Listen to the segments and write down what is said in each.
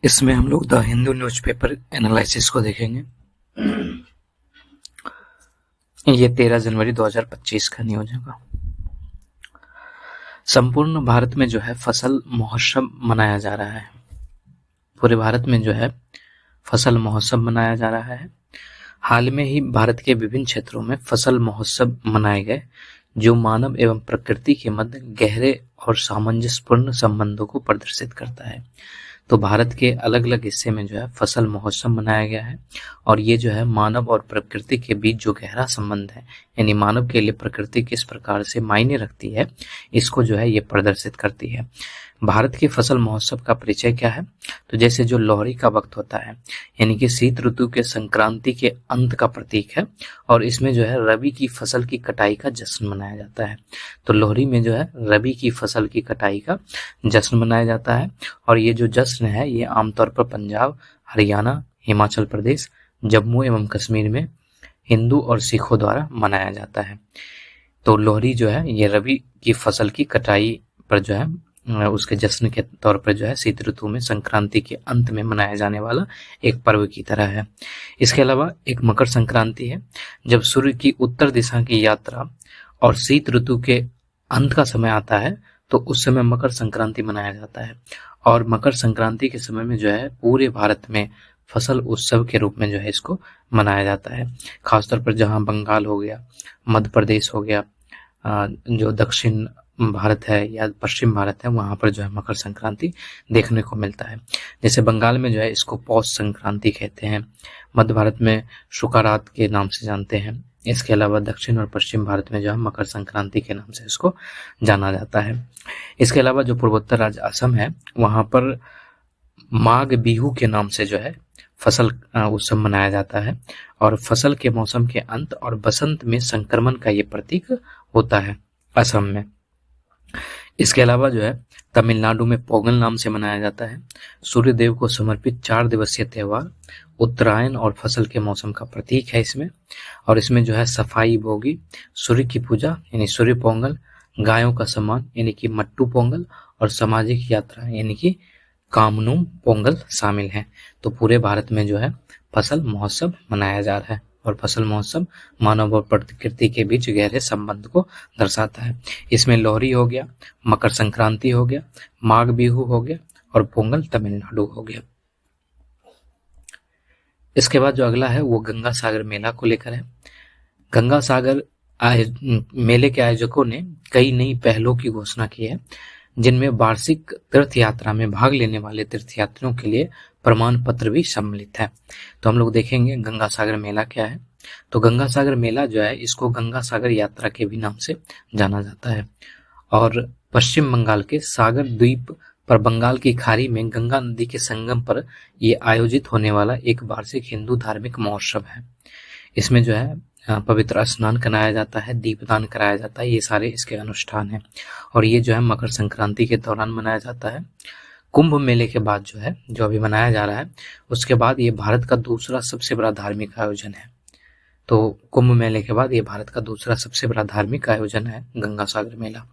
इसमें हम लोग द हिंदू न्यूज़पेपर एनालिसिस को देखेंगे। ये 13 जनवरी 2025 का न्यूज होगा। संपूर्ण भारत में जो है फसल महोत्सव मनाया जा रहा है। पूरे भारत में जो है फसल महोत्सव मनाया जा रहा है। हाल में ही भारत के विभिन्न क्षेत्रों में फसल महोत्सव मनाए गए, जो मानव एवं प्रकृति के मध्य गहरे और सामंजस्यपूर्ण संबंधों को प्रदर्शित करता है। तो भारत के अलग अलग हिस्से में जो है फसल महोत्सव मनाया गया है, और ये जो है मानव और प्रकृति के बीच जो गहरा संबंध है, यानी मानव के लिए प्रकृति किस प्रकार से मायने रखती है, इसको जो है ये प्रदर्शित करती है। भारत के फसल महोत्सव का परिचय क्या है? तो जैसे जो लोहड़ी का वक्त होता है, यानी कि शीत ऋतु के संक्रांति के अंत का प्रतीक है, और इसमें जो है रबी की फसल की कटाई का जश्न मनाया जाता है। तो लोहड़ी में जो है रबी की फसल की कटाई का जश्न मनाया जाता है, और ये जो जश्न है ये आमतौर पर पंजाब, हरियाणा, हिमाचल प्रदेश, जम्मू एवं कश्मीर में हिंदू और सिखों द्वारा मनाया जाता है। तो लोहड़ी जो है ये रबी की फसल की कटाई पर जो है उसके जश्न के तौर पर जो है शीत ऋतु में संक्रांति के अंत में मनाया जाने वाला एक पर्व की तरह है। इसके अलावा एक मकर संक्रांति है, जब सूर्य की उत्तर दिशा की यात्रा और शीत ऋतु के अंत का समय आता है, तो उस समय मकर संक्रांति मनाया जाता है। और मकर संक्रांति के समय में जो है पूरे भारत में फसल उत्सव के रूप में जो है इसको मनाया जाता है। खासतौर पर जहाँ बंगाल हो गया, मध्य प्रदेश हो गया, जो दक्षिण भारत है या पश्चिम भारत है, वहाँ पर जो है मकर संक्रांति देखने को मिलता है। जैसे बंगाल में जो है इसको पौष संक्रांति कहते हैं, मध्य भारत में शुकारात के नाम से जानते हैं। इसके अलावा दक्षिण और पश्चिम भारत में जो है मकर संक्रांति के नाम से इसको जाना जाता है। इसके अलावा जो पूर्वोत्तर राज्य असम है, वहाँ पर माघ बिहू के नाम से जो है फसल उत्सव मनाया जाता है, और फसल के मौसम के अंत और बसंत में संक्रमण का ये प्रतीक होता है असम में। इसके अलावा जो है तमिलनाडु में पोंगल नाम से मनाया जाता है। सूर्य देव को समर्पित 4 दिवसीय त्योहार उत्तरायण और फसल के मौसम का प्रतीक है इसमें। और इसमें जो है सफाई भोगी, सूर्य की पूजा यानी सूर्य पोंगल, गायों का सम्मान यानी कि मट्टू पोंगल, और सामाजिक यात्रा यानी कि कामनूम पोंगल शामिल है। तो पूरे भारत में जो है फसल महोत्सव मनाया जा रहा है, और फसल महोत्सव मानव और प्रकृति के बीच गहरे संबंध को दर्शाता है। इसमें लोहड़ी हो गया, मकर संक्रांति हो गया, माघ बिहू हो गया, और पोंगल तमिलनाडु हो गया। इसके बाद जो अगला है वो गंगा सागर मेला को लेकर है। गंगा सागर मेले के आयोजकों ने कई नई पहलों की घोषणा की है, जिनमें वार्षिक तीर्थ यात्रा में भाग लेने वाले तीर्थयात्रियों के लिए प्रमाण पत्र भी सम्मिलित है। तो हम लोग देखेंगे गंगा सागर मेला क्या है। तो गंगा सागर मेला जो है इसको गंगा सागर यात्रा के भी नाम से जाना जाता है, और पश्चिम बंगाल के सागर द्वीप पर बंगाल की खाड़ी में गंगा नदी के संगम पर ये आयोजित होने वाला एक वार्षिक हिंदू धार्मिक महोत्सव है। इसमें जो है पवित्र स्नान कराया जाता है, दीपदान कराया जाता है, ये सारे इसके अनुष्ठान हैं। और ये जो है मकर संक्रांति के दौरान मनाया जाता है। कुंभ मेले के बाद जो है जो अभी मनाया जा रहा है, उसके बाद ये भारत का दूसरा सबसे बड़ा धार्मिक आयोजन है। तो कुंभ मेले के बाद ये भारत का दूसरा सबसे बड़ा धार्मिक आयोजन है गंगा सागर मेला।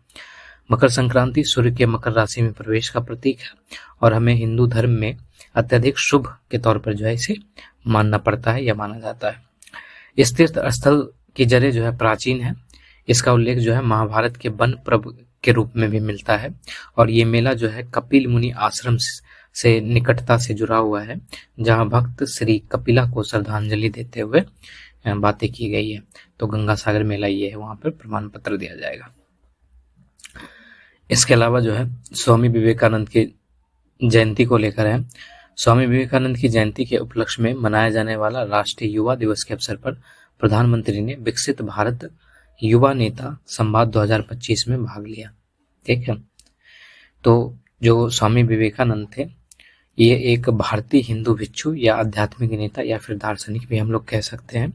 मकर संक्रांति सूर्य के मकर राशि में प्रवेश का प्रतीक है, और हमें हिंदू धर्म में अत्यधिक शुभ के तौर पर जो है इसे मानना पड़ता है या माना जाता है। इस तीर्थ स्थल की जड़ें जो है प्राचीन है। इसका उल्लेख जो है महाभारत के वन पर्व के रूप में भी मिलता है, और ये मेला जो है कपिल मुनि आश्रम से निकटता से जुड़ा हुआ है, जहाँ भक्त श्री कपिला को श्रद्धांजलि देते हुए बातें की गई है। तो गंगा सागर मेला ये है, वहां पर प्रमाण पत्र दिया जाएगा। इसके अलावा जो है स्वामी विवेकानंद की जयंती को लेकर है। स्वामी विवेकानंद की जयंती के उपलक्ष्य में मनाया जाने वाला राष्ट्रीय युवा दिवस के अवसर पर प्रधानमंत्री ने विकसित भारत युवा नेता संवाद 2025 में भाग लिया। ठीक है, तो जो स्वामी विवेकानंद थे, ये एक भारतीय हिंदू भिक्षु या आध्यात्मिक नेता या फिर दार्शनिक भी हम लोग कह सकते हैं।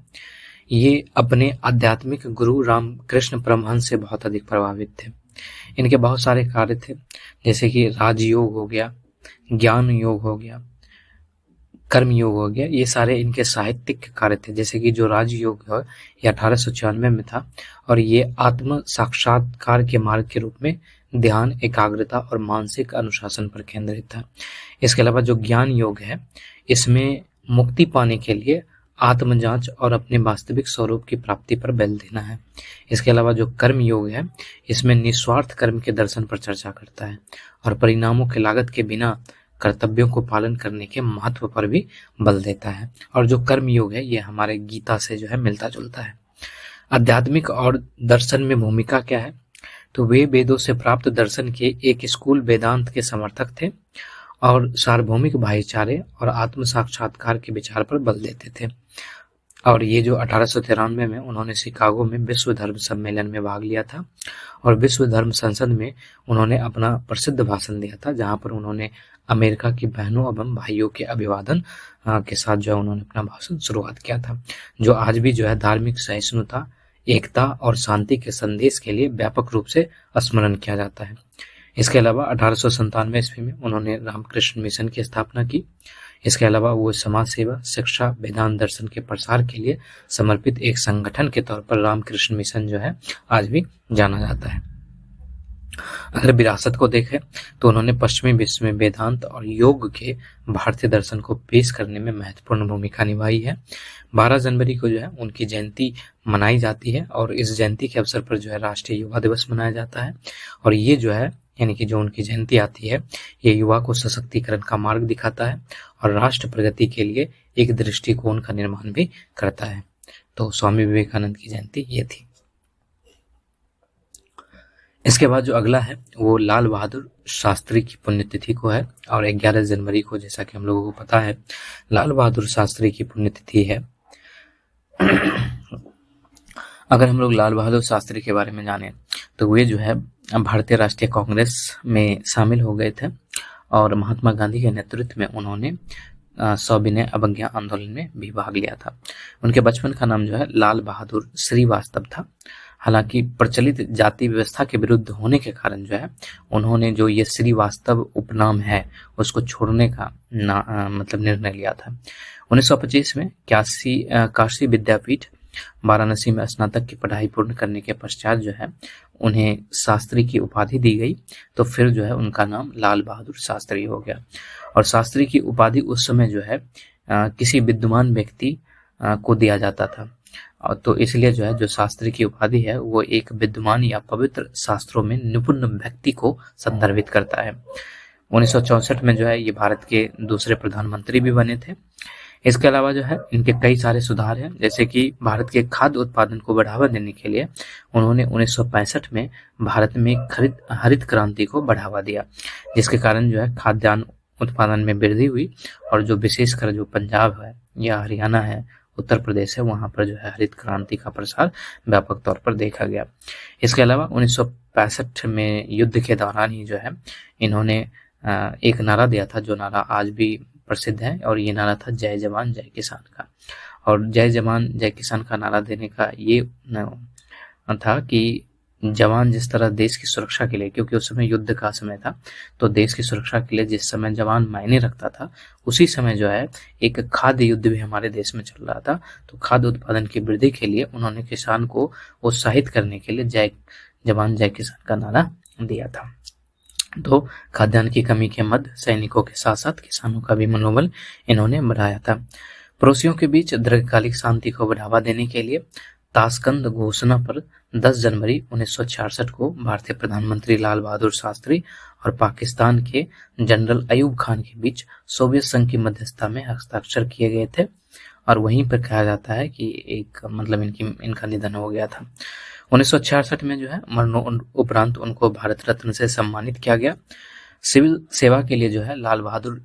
ये अपने आध्यात्मिक गुरु रामकृष्ण परमहंस से बहुत अधिक प्रभावित थे। इनके बहुत सारे कार्य थे, जैसे कि राजयोग हो गया, ज्ञान योग हो गया, कर्म योग हो गया, ये सारे इनके साहित्यिक कार्य थे। जैसे कि जो राजयोग है ये 1896 में था, और ये आत्म साक्षात्कार के मार्ग के रूप में ध्यान, एकाग्रता और मानसिक अनुशासन पर केंद्रित था। इसके अलावा जो ज्ञान योग है, इसमें मुक्ति पाने के लिए आत्मजांच और अपने वास्तविक स्वरूप की प्राप्ति पर बल देना है। इसके अलावा जो कर्म योग है, इसमें निस्वार्थ कर्म के दर्शन पर चर्चा करता है और परिणामों की लागत के बिना कर्तव्यों को पालन करने के महत्व पर भी बल देता है। और जो कर्म योग है, ये हमारे गीता से जो है मिलता जुलता है। आध्यात्मिक और दर्शन में भूमिका क्या है, तो वे वेदों से प्राप्त दर्शन के एक स्कूल वेदांत के समर्थक थे और सार्वभौमिक भाईचारे और आत्म साक्षात्कार के विचार पर बल देते थे। और ये जो 1893 में उन्होंने शिकागो में विश्व धर्म सम्मेलन में भाग लिया था और विश्व धर्म संसद में उन्होंने अपना प्रसिद्ध भाषण दिया था, जहां पर उन्होंने अमेरिका की बहनों एवं भाइयों के अभिवादन के साथ जो है उन्होंने अपना भाषण शुरुआत किया था, जो आज भी जो है धार्मिक सहिष्णुता, एकता और शांति के संदेश के लिए व्यापक रूप से स्मरण किया जाता है। इसके अलावा 1897 ईस्वी में उन्होंने रामकृष्ण मिशन की स्थापना की। इसके अलावा वो समाज सेवा, शिक्षा, वेदांत दर्शन के प्रसार के लिए समर्पित एक संगठन के तौर पर रामकृष्ण मिशन जो है आज भी जाना जाता है। अगर विरासत को देखें तो उन्होंने पश्चिमी विश्व में वेदांत और योग के भारतीय दर्शन को पेश करने में महत्वपूर्ण भूमिका निभाई है। 12 जनवरी को जो है उनकी जयंती मनाई जाती है और इस जयंती के अवसर पर जो है राष्ट्रीय युवा दिवस मनाया जाता है। और ये जो है यानी कि जो उनकी जयंती आती है, ये युवा को सशक्तिकरण का मार्ग दिखाता है और राष्ट्र प्रगति के लिए एक दृष्टिकोण का निर्माण भी करता है। तो स्वामी विवेकानंद की जयंती ये थी। इसके बाद जो अगला है वो लाल बहादुर शास्त्री की पुण्यतिथि को है और 11 जनवरी को, जैसा कि हम लोगों को पता है, लाल बहादुर शास्त्री की पुण्यतिथि है। अगर हम लोग लाल बहादुर शास्त्री के बारे में जानें तो वे जो है भारतीय राष्ट्रीय कांग्रेस में शामिल हो गए थे और महात्मा गांधी के नेतृत्व में उन्होंने सविनय अवज्ञा आंदोलन में भी भाग लिया था। उनके बचपन का नाम जो है लाल बहादुर श्रीवास्तव था। हालांकि प्रचलित जाति व्यवस्था के विरुद्ध होने के कारण जो है उन्होंने जो ये श्रीवास्तव उपनाम है उसको छोड़ने का मतलब निर्णय लिया था। 1925 में काशी विद्यापीठ वाराणसी में स्नातक की पढ़ाई पूर्ण करने के पश्चात जो है उन्हें शास्त्री की उपाधि दी गई, तो फिर जो है उनका नाम लाल बहादुर शास्त्री हो गया। और शास्त्री की उपाधि उस समय जो है किसी विद्वान व्यक्ति को दिया जाता था, तो इसलिए जो है जो शास्त्री की उपाधि है वो एक विद्वान या पवित्र शास्त्रों में निपुण व्यक्ति को संदर्भित करता है। 1964 में जो है ये भारत के दूसरे प्रधानमंत्री भी बने थे। इसके अलावा जो है इनके कई सारे सुधार हैं, जैसे कि भारत के खाद्य उत्पादन को बढ़ावा देने के लिए उन्होंने 1965 में भारत में हरित क्रांति को बढ़ावा दिया, जिसके कारण जो है खाद्यान्न उत्पादन में वृद्धि हुई और जो विशेषकर जो पंजाब है या हरियाणा है, उत्तर प्रदेश है, वहां पर जो है हरित क्रांति का प्रसार व्यापक तौर पर देखा गया। इसके अलावा 1965 में युद्ध के दौरान ही जो है इन्होंने एक नारा दिया था, जो नारा आज भी प्रसिद्ध है, और ये नारा था जय जवान जय किसान का। और जय जवान जय किसान का नारा देने का ये था कि जवान जिस तरह देश की सुरक्षा के लिए, क्योंकि उस समय युद्ध का समय था, तो देश की सुरक्षा के लिए जिस समय जवान मायने रखता था, उसी समय जो है एक खाद्य युद्ध भी हमारे देश में चल रहा था। तो खाद्य उत्पादन की वृद्धि के लिए उन्होंने किसान को उत्साहित करने के लिए जय जवान जय किसान का नारा दिया था। तो खाद्यान्न की कमी के मध्य सैनिकों के साथ साथ किसानों का भी मनोबल इन्होंने बढ़ाया था। पड़ोसियों के बीच दीर्घकालिक शांति को बढ़ावा देने के लिए ताशकंद घोषणा पर 10 जनवरी 1966 को भारतीय प्रधानमंत्री लाल बहादुर शास्त्री और पाकिस्तान के जनरल अयूब खान के बीच सोवियत संघ की मध्यस्थता में हस्ताक्षर किए गए थे। और वहीं पर कहा जाता है कि एक मतलब इनका निधन हो गया था। 1966 में जो है मरणों उपरांत उनको भारत रत्न से सम्मानित किया गया। सिविल सेवा के लिए जो है लाल बहादुर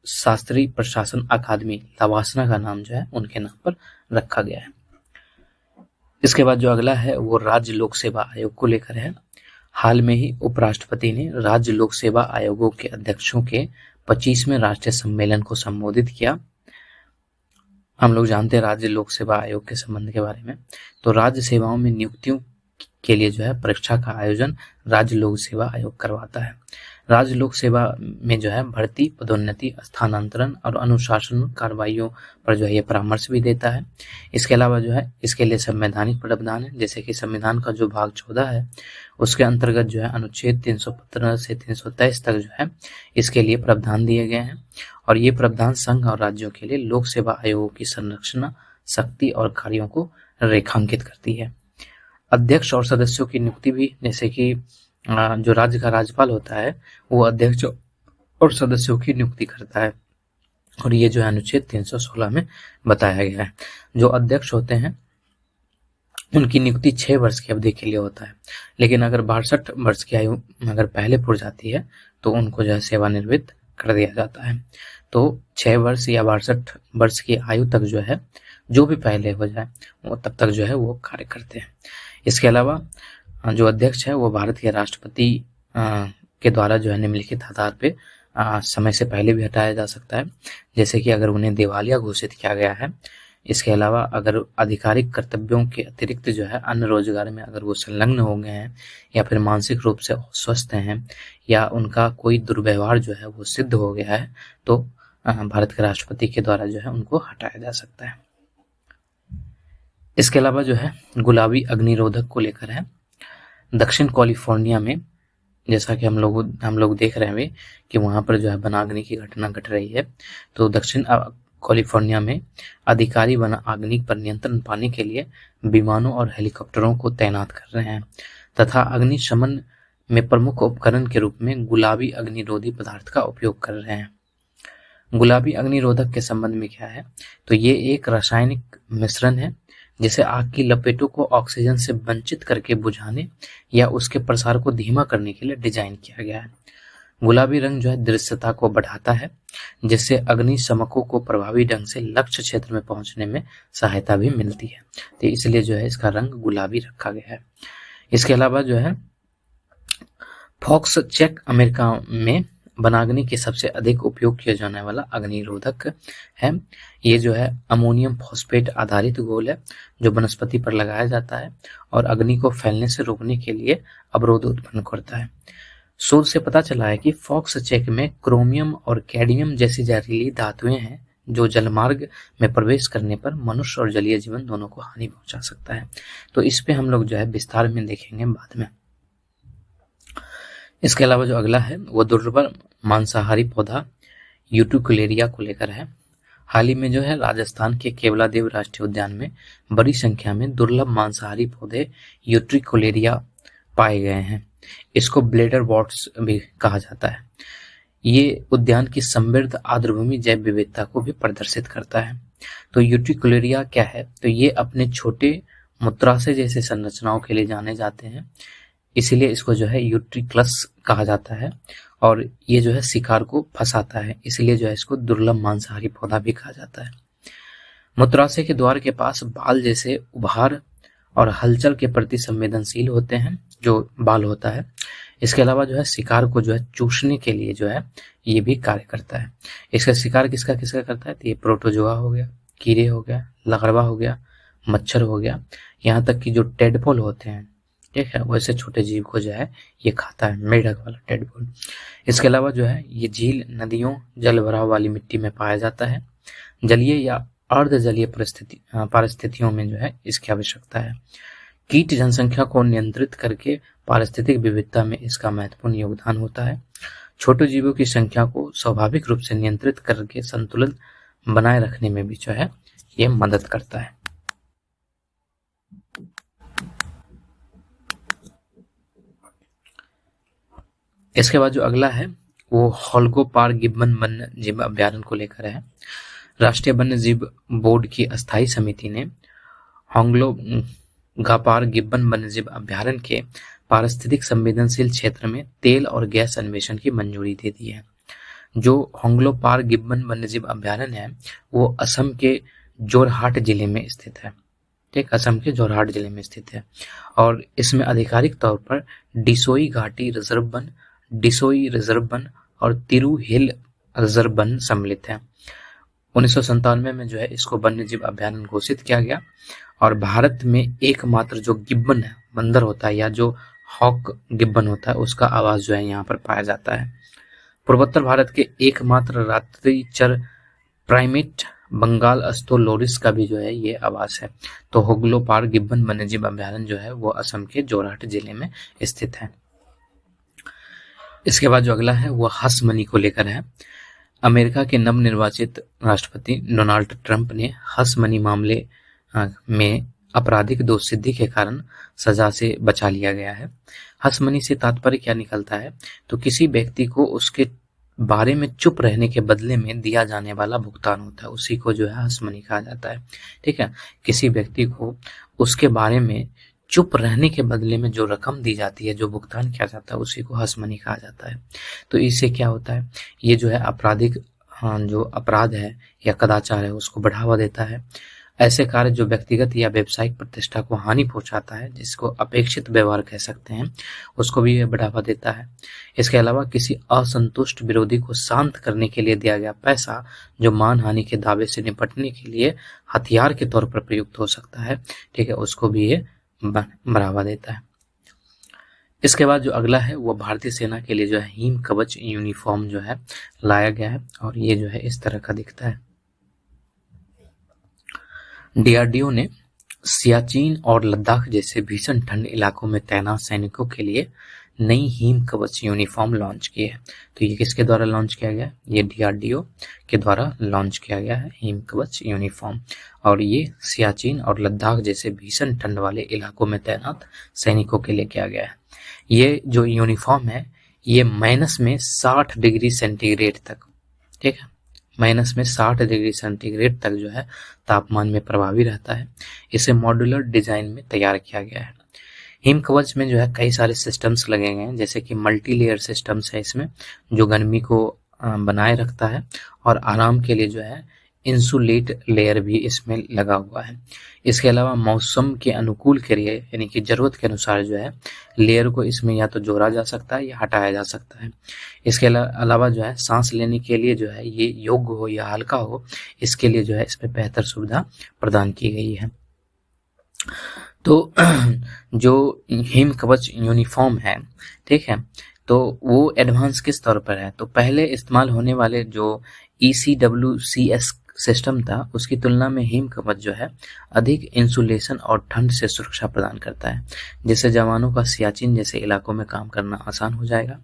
शास्त्री प्रशासन अकादमी लवासना का नाम जो है उनके नाम पर रखा गया है। इसके बाद जो अगला है वो राज्य लोक सेवा आयोग को लेकर है। हाल में ही उपराष्ट्रपति ने राज्य लोक सेवा आयोगों के अध्यक्षों के 25वें राष्ट्रीय सम्मेलन को संबोधित किया। हम लोग जानते हैं राज्य लोक सेवा आयोग के संबंध के बारे में। तो राज्य सेवाओं में नियुक्तियों के लिए जो है परीक्षा का आयोजन राज्य लोक सेवा आयोग करवाता है। राज्य लोक सेवा में जो है भर्ती, पदोन्नति, स्थानांतरण और अनुशासन कार्रवाइयों पर जो है ये परामर्श भी देता है। इसके अलावा जो है इसके लिए संवैधानिक प्रावधान है, जैसे कि संविधान का जो भाग 14 है उसके अंतर्गत जो है अनुच्छेद 315 से 323 तक जो है इसके लिए प्रावधान दिए गए हैं। और ये प्रावधान संघ और राज्यों के लिए लोक सेवा आयोगों की संरचना, शक्ति और कार्यों को रेखांकित करती है। अध्यक्ष और सदस्यों की नियुक्ति भी, जैसे कि जो राज्य का राज्यपाल होता है वो अध्यक्ष और सदस्यों की नियुक्ति करता है, और ये जो है अनुच्छेद 316 में बताया गया है। जो अध्यक्ष होते हैं उनकी नियुक्ति 6 वर्ष की अवधि के लिए होता है, लेकिन अगर 62 वर्ष की आयु अगर पहले पूरी जाती है तो उनको जो है सेवानिवृत्त कर दिया जाता है। तो 6 वर्ष या 62 वर्ष की आयु तक जो है जो भी पहले हो जाए वो तब तक जो है वो कार्य करते हैं। इसके अलावा जो अध्यक्ष है वो भारत के राष्ट्रपति के द्वारा जो है निम्नलिखित आधार पे समय से पहले भी हटाया जा सकता है, जैसे कि अगर उन्हें दिवालिया घोषित किया गया है। इसके अलावा अगर आधिकारिक कर्तव्यों के अतिरिक्त जो है अन्य रोजगार में अगर वो संलग्न हो गए हैं या फिर मानसिक रूप से अस्वस्थ हैं या उनका कोई दुर्व्यवहार जो है वो सिद्ध हो गया है तो भारत के राष्ट्रपति के द्वारा जो है उनको हटाया जा सकता है। इसके अलावा जो है गुलाबी अग्निरोधक को लेकर है। दक्षिण कैलिफोर्निया में जैसा कि हम लोग देख रहे हैं कि वहां पर जो है वनाग्नि की घटना घट रही है, तो दक्षिण कैलिफोर्निया में अधिकारी वनाग्नि पर नियंत्रण पाने के लिए विमानों और हेलीकॉप्टरों को तैनात कर रहे हैं तथा अग्निशमन में प्रमुख उपकरण के रूप में गुलाबी अग्निरोधी पदार्थ का उपयोग कर रहे हैं। गुलाबी अग्निरोधक के संबंध में क्या है, तो ये एक रासायनिक मिश्रण है जिसे आग की लपेटों को ऑक्सीजन से वंचित करके बुझाने या उसके प्रसार को धीमा करने के लिए डिजाइन किया गया है। गुलाबी रंग जो है दृश्यता को बढ़ाता है, जिससे अग्निशमकों को प्रभावी ढंग से लक्ष्य क्षेत्र में पहुंचने में सहायता भी मिलती है, तो इसलिए जो है इसका रंग गुलाबी रखा गया है। इसके अलावा जो है फॉक्स चेक अमेरिका में वनाग्नि के सबसे अधिक उपयोग किया जाने वाला अग्निरोधक है। ये जो है अमोनियम फॉस्फेट आधारित घोल है जो वनस्पति पर लगाया जाता है और अग्नि को फैलने से रोकने के लिए अवरोध उत्पन्न करता है। शोध से पता चला है कि फॉक्स चेक में क्रोमियम और कैडमियम जैसी जहरीली धातुएं हैं जो जलमार्ग में प्रवेश करने पर मनुष्य और जलीय जीवन दोनों को हानि पहुंचा सकता है। तो इस पे हम लोग जो है विस्तार में देखेंगे बाद में। इसके अलावा जो अगला है वो दुर्लभ मांसाहारी पौधा यूट्रिकुलेरिया को लेकर है। हाल ही में जो है राजस्थान के केवलादेव राष्ट्रीय उद्यान में बड़ी संख्या में दुर्लभ मांसाहारी पौधे यूट्रिकुलेरिया पाए गए हैं। इसको ब्लेडर वॉर्ट्स भी कहा जाता है। ये उद्यान की समृद्ध आर्द्रभूमि जैव विविधता को भी प्रदर्शित करता है। तो यूट्रिकुलेरिया क्या है, तो ये अपने छोटे मूत्राशय जैसे संरचनाओं के लिए जाने जाते हैं, इसीलिए इसको जो है यूट्रिकलस कहा जाता है और ये जो है शिकार को फंसाता है, इसलिए जो है इसको दुर्लभ मांसाहारी पौधा भी कहा जाता है। मूत्राशय के द्वार के पास बाल जैसे उभार और हलचल के प्रति संवेदनशील होते हैं जो बाल होता है। इसके अलावा जो है शिकार को जो है चूसने के लिए जो है ये भी कार्य करता है। इसका शिकार किसका किसका करता है, तो ये प्रोटोजोआ हो गया, कीड़े हो गया, लकड़वा हो गया, मच्छर हो गया, यहाँ तक कि जो टेडपोल होते हैं, ठीक है, वैसे छोटे जीव को जो है ये खाता है, मेढक वाला टेडपोल। इसके अलावा जो है ये झील, नदियों, जल भराव वाली मिट्टी में पाया जाता है। जलीय या अर्ध जलीय परिस्थितियों में जो है इसकी आवश्यकता है। कीट जनसंख्या को नियंत्रित करके पारिस्थितिक विविधता में इसका महत्वपूर्ण योगदान होता है। छोटे जीवों की संख्या को स्वाभाविक रूप से नियंत्रित करके संतुलन बनाए रखने में भी जो है ये मदद करता है। इसके बाद जो अगला है वो होल्गो पार गिब्बन वन्य जीव अभ्यारण्य को लेकर है। राष्ट्रीय वन्य जीव बोर्ड की अस्थायी समिति ने होंगलो गापार गिब्बन वन्यजीव अभ्यारण्य के पारिस्थितिक संवेदनशील क्षेत्र में तेल और गैस अन्वेषण की मंजूरी दे दी है। जो होंगलो पार गिब्बन वन्यजीव अभ्यारण्य है वो असम के जोरहाट जिले में स्थित है, ठीक, असम के जोरहाट जिले में स्थित है और इसमें आधिकारिक तौर पर डिसोई घाटी रिजर्व वन, डिसोई रिजर्व वन और तिरु हिल रिजर्व वन सम्मिलित है। 1997 में जो है इसको वन्यजीव अभ्यारण्य घोषित किया गया और भारत में एकमात्र जो गिब्बन है, बंदर होता है या जो हॉक गिब्बन होता है उसका आवास जो है यहाँ पर पाया जाता है। पूर्वोत्तर भारत के एकमात्र रात्रिचर प्राइमेट बंगाल अस्थोलोरिस का भी जो है ये आवास है। तो होगलोपार गिब्बन वन्यजीव अभयारण्य जो है वो असम के जोरहाट जिले में स्थित है। इसके बाद जो अगला है वो हंसमनी को लेकर है। अमेरिका के नवनिर्वाचित राष्ट्रपति डोनाल्ड ट्रंप ने हंसमनी मामले में आपराधिक दोषसिद्धि के कारण सजा से बचा लिया गया है। हंसमनी से तात्पर्य क्या निकलता है, तो किसी व्यक्ति को उसके बारे में चुप रहने के बदले में दिया जाने वाला भुगतान होता है, उसी को जो है हंसमनी कहा जाता है। ठीक है, किसी व्यक्ति को उसके बारे में चुप रहने के बदले में जो रकम दी जाती है, जो भुगतान किया जाता है, उसी को हंसमनी कहा जाता है। तो इससे क्या होता है, ये जो है आपराधिक जो अपराध है या कदाचार है उसको बढ़ावा देता है। ऐसे कार्य जो व्यक्तिगत या व्यावसायिक प्रतिष्ठा को हानि पहुंचाता है, जिसको अपेक्षित व्यवहार कह सकते हैं, उसको भी यह बढ़ावा देता है। इसके अलावा किसी असंतुष्ट विरोधी को शांत करने के लिए दिया गया पैसा जो मानहानि के दावे से निपटने के लिए हथियार के तौर पर प्रयुक्त हो सकता है, ठीक है, उसको भी ये बढ़ावा देता है। इसके बाद जो अगला है वो भारतीय सेना के लिए जो है हिम कवच यूनिफॉर्म जो है लाया गया है और ये जो है इस तरह का दिखता है। डीआरडीओ ने सियाचिन और लद्दाख जैसे भीषण ठंड इलाकों में तैनात सैनिकों के लिए नई हिम कवच यूनिफॉर्म लॉन्च की है। तो ये किसके द्वारा लॉन्च किया गया है, ये डीआरडीओ के द्वारा लॉन्च किया गया है हिम कवच यूनिफॉर्म, और ये सियाचिन और लद्दाख जैसे भीषण ठंड वाले इलाकों में तैनात सैनिकों के लिए किया गया है। ये जो यूनिफॉर्म है ये माइनस में 60 डिग्री सेंटीग्रेड तक, ठीक है, माइनस में 60 डिग्री सेंटीग्रेड तक जो है तापमान में प्रभावी रहता है। इसे मॉड्यूलर डिजाइन में तैयार किया गया है। हिम कवच में जो है कई सारे सिस्टम्स लगे गए हैं, जैसे कि मल्टी लेयर सिस्टम्स है इसमें, जो गर्मी को बनाए रखता है, और आराम के लिए जो है इंसुलेट लेयर भी इसमें लगा हुआ है। इसके अलावा मौसम के अनुकूल के लिए यानी कि जरूरत के अनुसार जो है लेयर को इसमें या तो जोड़ा जा सकता है या हटाया जा सकता है। इसके अलावा जो है सांस लेने के लिए जो है ये योग्य हो या हल्का हो, इसके लिए जो है इसमें बेहतर सुविधा प्रदान की गई है। तो जो हिम कवच यूनिफॉर्म है, ठीक है, तो वो एडवांस किस तौर पर है, तो पहले इस्तेमाल होने वाले जो ECWCS सिस्टम था उसकी तुलना में हिम कवच जो है अधिक इंसुलेशन और ठंड से सुरक्षा प्रदान करता है, जिससे जवानों का सियाचिन जैसे इलाकों में काम करना आसान हो जाएगा।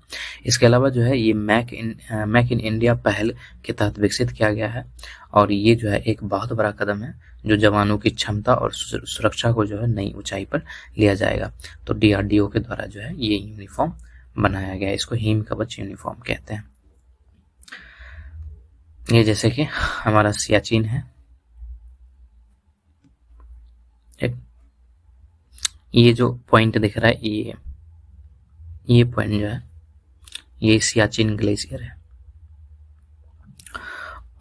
इसके अलावा जो है ये मेक इन इंडिया पहल के तहत विकसित किया गया है, और ये जो है एक बहुत बड़ा कदम है जो जवानों की क्षमता और सुरक्षा को जो है नई ऊंचाई पर लिया जाएगा। तो डीआरडीओ के द्वारा जो है ये यूनिफॉर्म बनाया गया है, इसको हिम कवच यूनिफॉर्म कहते हैं। ये जैसे कि हमारा सियाचिन है, ये जो पॉइंट दिख रहा है ये पॉइंट जो है ये सियाचिन ग्लेशियर है,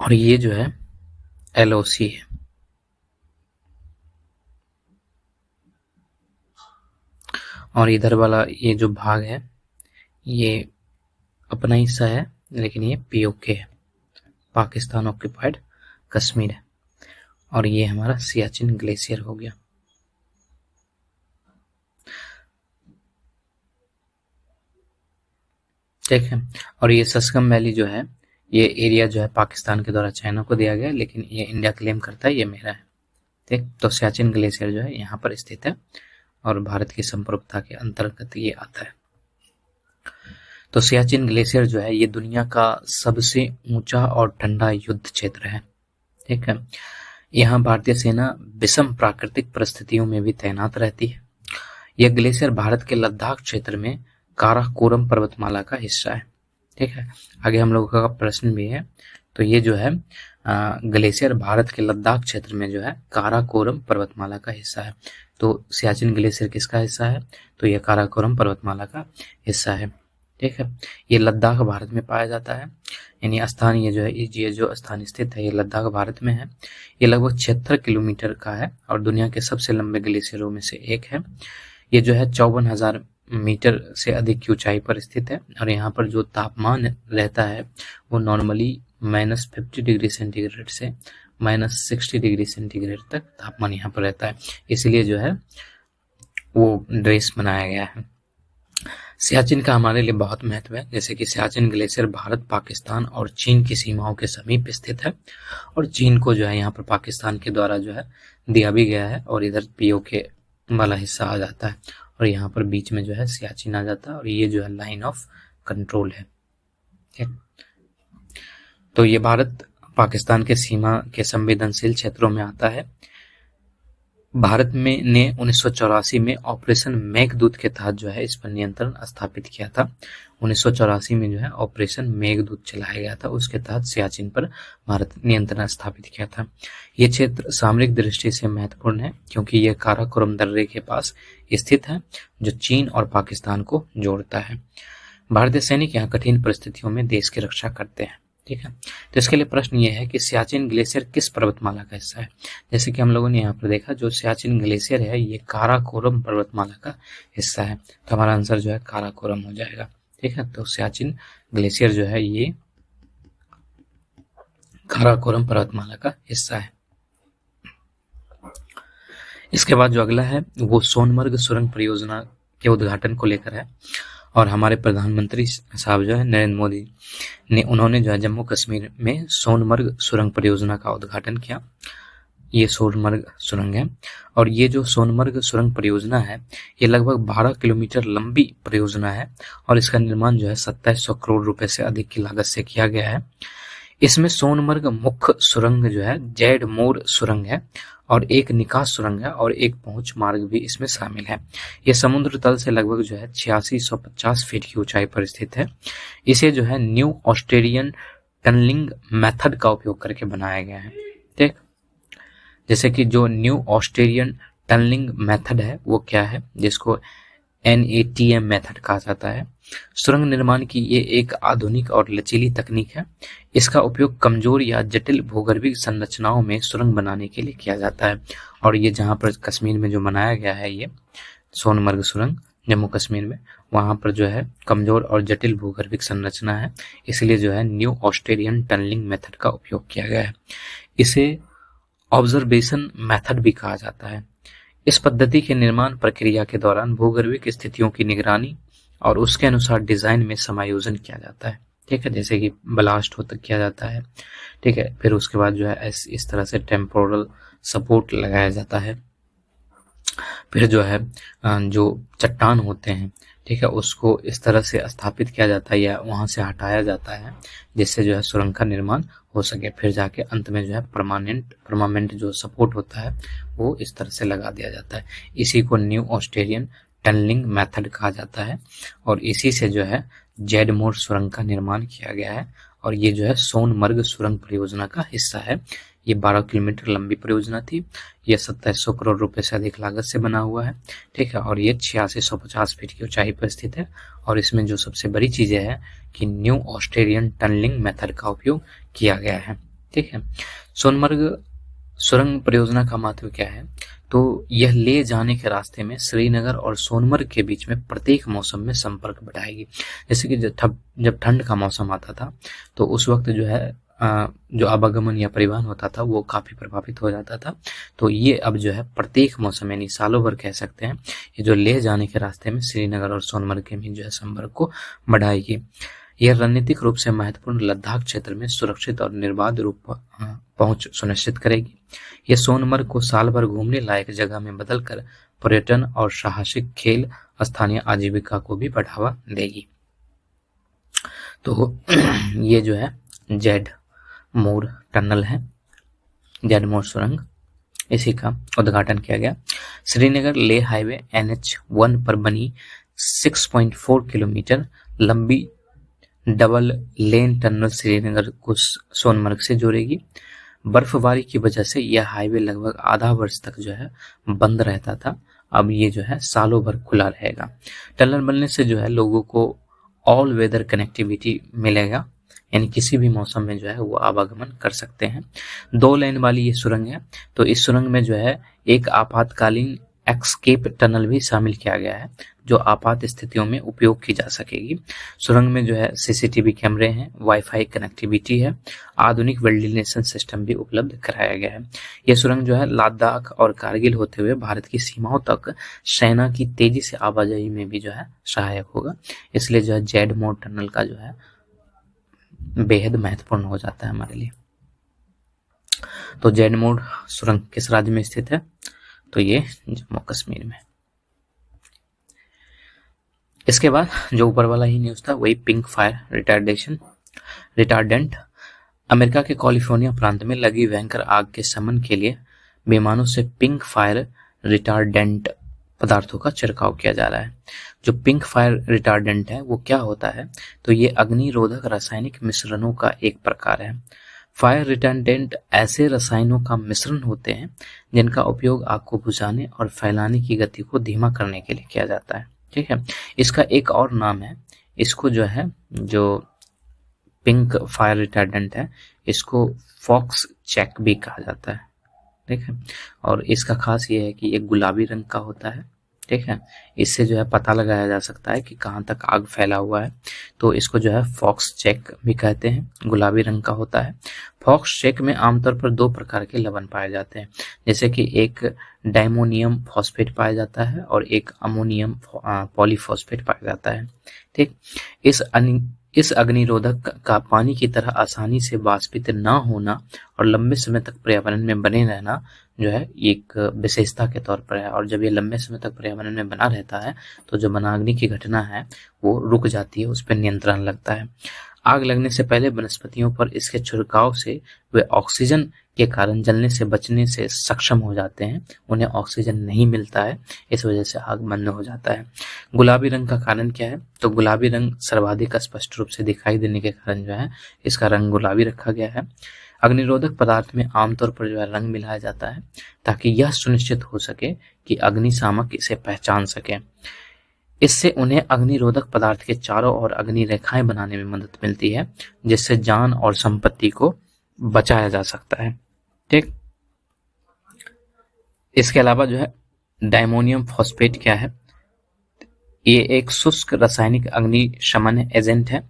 और ये जो है LOC है। और इधर वाला ये जो भाग है ये अपना हिस्सा है, लेकिन ये POK है, पाकिस्तान ऑक्यूपाइड कश्मीर है, और ये हमारा सियाचिन ग्लेशियर हो गया। ठीक है, और ये सस्कम वैली जो है ये एरिया जो है पाकिस्तान के द्वारा चाइना को दिया गया, लेकिन ये इंडिया क्लेम करता है ये मेरा है। ठीक, तो सियाचिन ग्लेशियर जो है यहाँ पर स्थित है और भारत की संप्रभुता के अंतर्गत ये आता है। तो सियाचिन ग्लेशियर जो है ये दुनिया का सबसे ऊंचा और ठंडा युद्ध क्षेत्र है। ठीक है, यहाँ भारतीय सेना विषम प्राकृतिक परिस्थितियों में भी तैनात रहती है। यह ग्लेशियर भारत के लद्दाख क्षेत्र में काराकोरम पर्वतमाला का हिस्सा है। ठीक है, आगे हम लोगों का प्रश्न भी है, तो ये जो है ग्लेशियर भारत के लद्दाख क्षेत्र में जो है काराकोरम पर्वतमाला का हिस्सा है। तो सियाचिन ग्लेशियर किसका हिस्सा है, तो ये काराकोरम पर्वतमाला का हिस्सा है। ठीक है, ये लद्दाख भारत में पाया जाता है, यानी स्थान ये जो है ये जो स्थान स्थित है ये लद्दाख भारत में है। ये लगभग 76 किलोमीटर का है और दुनिया के सबसे लंबे ग्लेशियरों में से एक है। ये जो है 54,000 मीटर से अधिक की ऊंचाई पर स्थित है, और यहाँ पर जो तापमान रहता है वो नॉर्मली -50 डिग्री सेंटीग्रेड से -60 डिग्री सेंटीग्रेड तक तापमान यहाँ पर रहता है, इसलिए जो है वो ड्रेस बनाया गया है। सियाचिन का हमारे लिए बहुत महत्व है, जैसे कि सियाचिन ग्लेशियर भारत, पाकिस्तान और चीन की सीमाओं के समीप स्थित है और चीन को जो है यहाँ पर पाकिस्तान के द्वारा जो है दिया भी गया है और इधर पीओके वाला हिस्सा आ जाता है और यहाँ पर बीच में जो है सियाचिन आ जाता है और ये जो है लाइन ऑफ कंट्रोल है। ठीक, तो ये भारत पाकिस्तान के सीमा के संवेदनशील क्षेत्रों में आता है। भारत में ने 1984 में ऑपरेशन मेघदूत के तहत जो है इस पर नियंत्रण स्थापित किया था। 1984 में जो है ऑपरेशन मेघदूत चलाया गया था, उसके तहत सियाचिन पर भारत नियंत्रण स्थापित किया था। ये क्षेत्र सामरिक दृष्टि से महत्वपूर्ण है क्योंकि यह काराकोरम दर्रे के पास स्थित है जो चीन और पाकिस्तान को जोड़ता है। भारतीय सैनिक यहाँ कठिन परिस्थितियों में देश की रक्षा करते हैं। ठीक है, तो इसके लिए प्रश्न ये है कि सियाचिन ग्लेशियर किस पर्वतमाला का हिस्सा है। जैसे कि हम लोगों ने यहाँ पर देखा, जो सियाचिन ग्लेशियर है ये काराकोरम पर्वतमाला का हिस्सा है, तो हमारा आंसर जो है काराकोरम हो जाएगा। ठीक है, तो सियाचिन ग्लेशियर जो है ये काराकोरम पर्वतमाला का हिस्सा है। इसके बाद जो अगला है वो सोनमर्ग सुरंग परियोजना के उद्घाटन को लेकर है और हमारे प्रधानमंत्री साहब जो है नरेंद्र मोदी ने उन्होंने जो है जम्मू कश्मीर में सोनमर्ग सुरंग परियोजना का उद्घाटन किया। ये सोनमर्ग सुरंग है और ये जो सोनमर्ग सुरंग परियोजना है ये लगभग 12 किलोमीटर लंबी परियोजना है और इसका निर्माण जो है 2700 करोड़ रुपए से अधिक की लागत से किया गया है। इसमें सोनमर्ग मुख्य सुरंग जो है जैड मोर सुरंग है और एक निकास सुरंग है और एक पहुंच मार्ग भी इसमें शामिल है। यह समुद्र तल से लगभग जो है 8650 फीट की ऊंचाई पर स्थित है। इसे जो है न्यू ऑस्ट्रेलियन टनलिंग मेथड का उपयोग करके बनाया गया है। ठीक, जैसे कि जो न्यू ऑस्ट्रेलियन टनलिंग मेथड है वो क्या है, जिसको NATM मेथड कहा जाता है। सुरंग निर्माण की ये एक आधुनिक और लचीली तकनीक है। इसका उपयोग कमजोर या जटिल भूगर्भीय संरचनाओं में सुरंग बनाने के लिए किया जाता है और ये जहाँ पर कश्मीर में जो बनाया गया है ये सोनमर्ग सुरंग जम्मू कश्मीर में, वहाँ पर जो है कमजोर और जटिल भूगर्भीय संरचना है, इसलिए जो है न्यू ऑस्ट्रेलियन टनलिंग मेथड का उपयोग किया गया है। इसे ऑब्जर्वेशन मेथड भी कहा जाता है। इस पद्धति के निर्माण प्रक्रिया के दौरान भूगर्भीय स्थितियों की निगरानी और उसके अनुसार डिजाइन में समायोजन किया जाता है। ठीक है, जैसे कि ब्लास्ट होता किया जाता है। ठीक है, फिर उसके बाद जो है इस तरह से टेम्पोरल सपोर्ट लगाया जाता है। फिर जो है जो चट्टान होते हैं, ठीक है, उसको इस तरह से स्थापित किया जाता है या वहां से हटाया जाता है जिससे जो है सुरंग का निर्माण हो सके। फिर जाके अंत में जो है परमानेंट जो सपोर्ट होता है वो इस तरह से लगा दिया जाता है। इसी को न्यू ऑस्ट्रेलियन टनलिंग मेथड कहा जाता है और इसी से जो है जेडमोर सुरंग का निर्माण किया गया है और ये जो है सोनमर्ग सुरंग परियोजना का हिस्सा है। ये 12 किलोमीटर लंबी परियोजना थी। ये 2700 करोड़ रुपए से अधिक लागत से बना हुआ है। ठीक है, और ये 8650 फीट की ऊंचाई पर स्थित है और इसमें जो सबसे बड़ी चीज है कि न्यू ऑस्ट्रेलियन टनलिंग मेथड का उपयोग किया गया है। ठीक है, सोनमर्ग सुरंग परियोजना का महत्व क्या है, तो यह ले जाने के रास्ते में श्रीनगर और सोनमर्ग के बीच में प्रत्येक मौसम में संपर्क बढ़ाएगी। जैसे कि जब ठंड का मौसम आता था तो उस वक्त जो है जो आवागमन या परिवहन होता था वो काफी प्रभावित हो जाता था। तो ये अब जो है प्रत्येक मौसम यानी सालों भर कह सकते हैं, ये जो ले जाने के रास्ते में श्रीनगर और सोनमर्ग के बीच जो है संपर्क को बढ़ाएगी। यह रणनीतिक रूप से महत्वपूर्ण लद्दाख क्षेत्र में सुरक्षित और निर्बाध रूप पहुंच सुनिश्चित करेगी। यह सोनमर्ग को साल भर घूमने लायक जगह में बदलकर पर्यटन और साहसिक खेल, स्थानीय आजीविका को भी बढ़ावा देगी। तो ये जो है जेड मोर टनल है, जेड मोर सुरंग, इसी का उद्घाटन किया गया। श्रीनगर ले हाईवे NH1 पर बनी 6.4 किलोमीटर लंबी डबल लेन टनल श्रीनगर को सोनमर्ग से जोड़ेगी। बर्फबारी की वजह से यह हाईवे लगभग आधा वर्ष तक जो है बंद रहता था, अब ये जो है सालों भर खुला रहेगा। टनल बनने से जो है लोगों को ऑल वेदर कनेक्टिविटी मिलेगा, यानी किसी भी मौसम में जो है वो आवागमन कर सकते हैं। 2 लेन वाली ये सुरंग है, तो इस सुरंग में जो है एक आपातकालीन एस्केप टनल भी शामिल किया गया है जो आपात स्थितियों में उपयोग की जा सकेगी। सुरंग में जो है सीसीटीवी कैमरे हैं, वाईफाई कनेक्टिविटी है, आधुनिक वेंटिलेशन सिस्टम भी उपलब्ध कराया गया है। यह सुरंग जो है लद्दाख और कारगिल होते हुए भारत की सीमाओं तक सेना की तेजी से आवाजाही में भी जो है सहायक होगा। इसलिए जो है जेड मोड टनल का जो है बेहद महत्वपूर्ण हो जाता है हमारे लिए। तो जेड मोड सुरंग किस राज्य में स्थित है? तो ये जम्मू कश्मीर में। इसके बाद जो ऊपर वाला ही न्यूज था वही पिंक फायर रिटार्डेंट। अमेरिका के कैलिफोर्निया प्रांत में लगी भयंकर आग के शमन के लिए विमानों से पिंक फायर रिटार्डेंट पदार्थों का छिड़काव किया जा रहा है। जो पिंक फायर रिटार्डेंट है वो क्या होता है? तो ये अग्निरोधक रासायनिक मिश्रणों का एक प्रकार है। फायर रिटार्डेंट ऐसे रसायनों का मिश्रण होते हैं जिनका उपयोग आग को बुझाने और फैलाने की गति को धीमा करने के लिए किया जाता है। ठीक है, इसका एक और नाम है, इसको जो है जो पिंक फायर रिटार्डेंट है इसको फॉक्स चेक भी कहा जाता है। ठीक है, और इसका खास ये है कि एक गुलाबी रंग का होता है। ठीक है, इससे जो है पता लगाया जा सकता है कि कहाँ तक आग फैला हुआ है। तो इसको जो है फॉक्स चेक भी कहते हैं, गुलाबी रंग का होता है। फॉक्स चेक में आमतौर पर दो प्रकार के लवण पाए जाते हैं, जैसे कि एक डायमोनियम फॉस्फेट पाया जाता है और एक अमोनियम पॉलीफॉस्फेट पाया जाता है। ठीक, इस अग्निरोधक का पानी की तरह आसानी से वाष्पित न होना और लंबे समय तक पर्यावरण में बने रहना जो है एक विशेषता के तौर पर है। और जब ये लंबे समय तक पर्यावरण में बना रहता है तो जो वनाग्नि की घटना है वो रुक जाती है, उस पर नियंत्रण लगता है। आग लगने से पहले वनस्पतियों पर इसके छिड़काव से वे ऑक्सीजन के कारण जलने से बचने से सक्षम हो जाते हैं, उन्हें ऑक्सीजन नहीं मिलता है, इस वजह से आग बंद हो जाता है। गुलाबी रंग का कारण क्या है? तो गुलाबी रंग सर्वाधिक स्पष्ट रूप से दिखाई देने के कारण जो है इसका रंग गुलाबी रखा गया है। अग्निरोधक पदार्थ में आमतौर पर जो है रंग मिलाया जाता है ताकि यह सुनिश्चित हो सके कि अग्निशामक इसे पहचान सके। इससे उन्हें अग्निरोधक पदार्थ के चारों ओर अग्नि रेखाएं बनाने में मदद मिलती है, जिससे जान और संपत्ति को बचाया जा सकता है। ठीक, इसके अलावा जो है डायमोनियम फॉस्फेट क्या है? ये एक शुष्क रासायनिक अग्निशमन एजेंट है।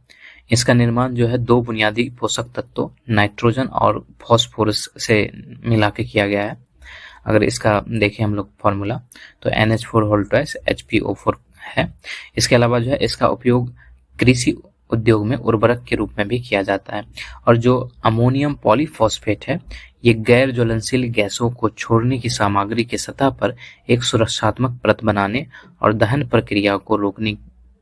इसका निर्माण जो है दो बुनियादी पोषक तत्वों नाइट्रोजन और फॉस्फोरस से मिला के किया गया है। अगर इसका देखें हम लोग फॉर्मूला तो NH4 HPO4 है। इसके अलावा जो है इसका उपयोग कृषि उद्योग में उर्वरक के रूप में भी किया जाता है। और जो अमोनियम पॉलीफॉस्फेट है ये गैर ज्वलनशील गैसों को छोड़ने की सामग्री के सतह पर एक सुरक्षात्मक परत बनाने और दहन प्रक्रिया को रोकने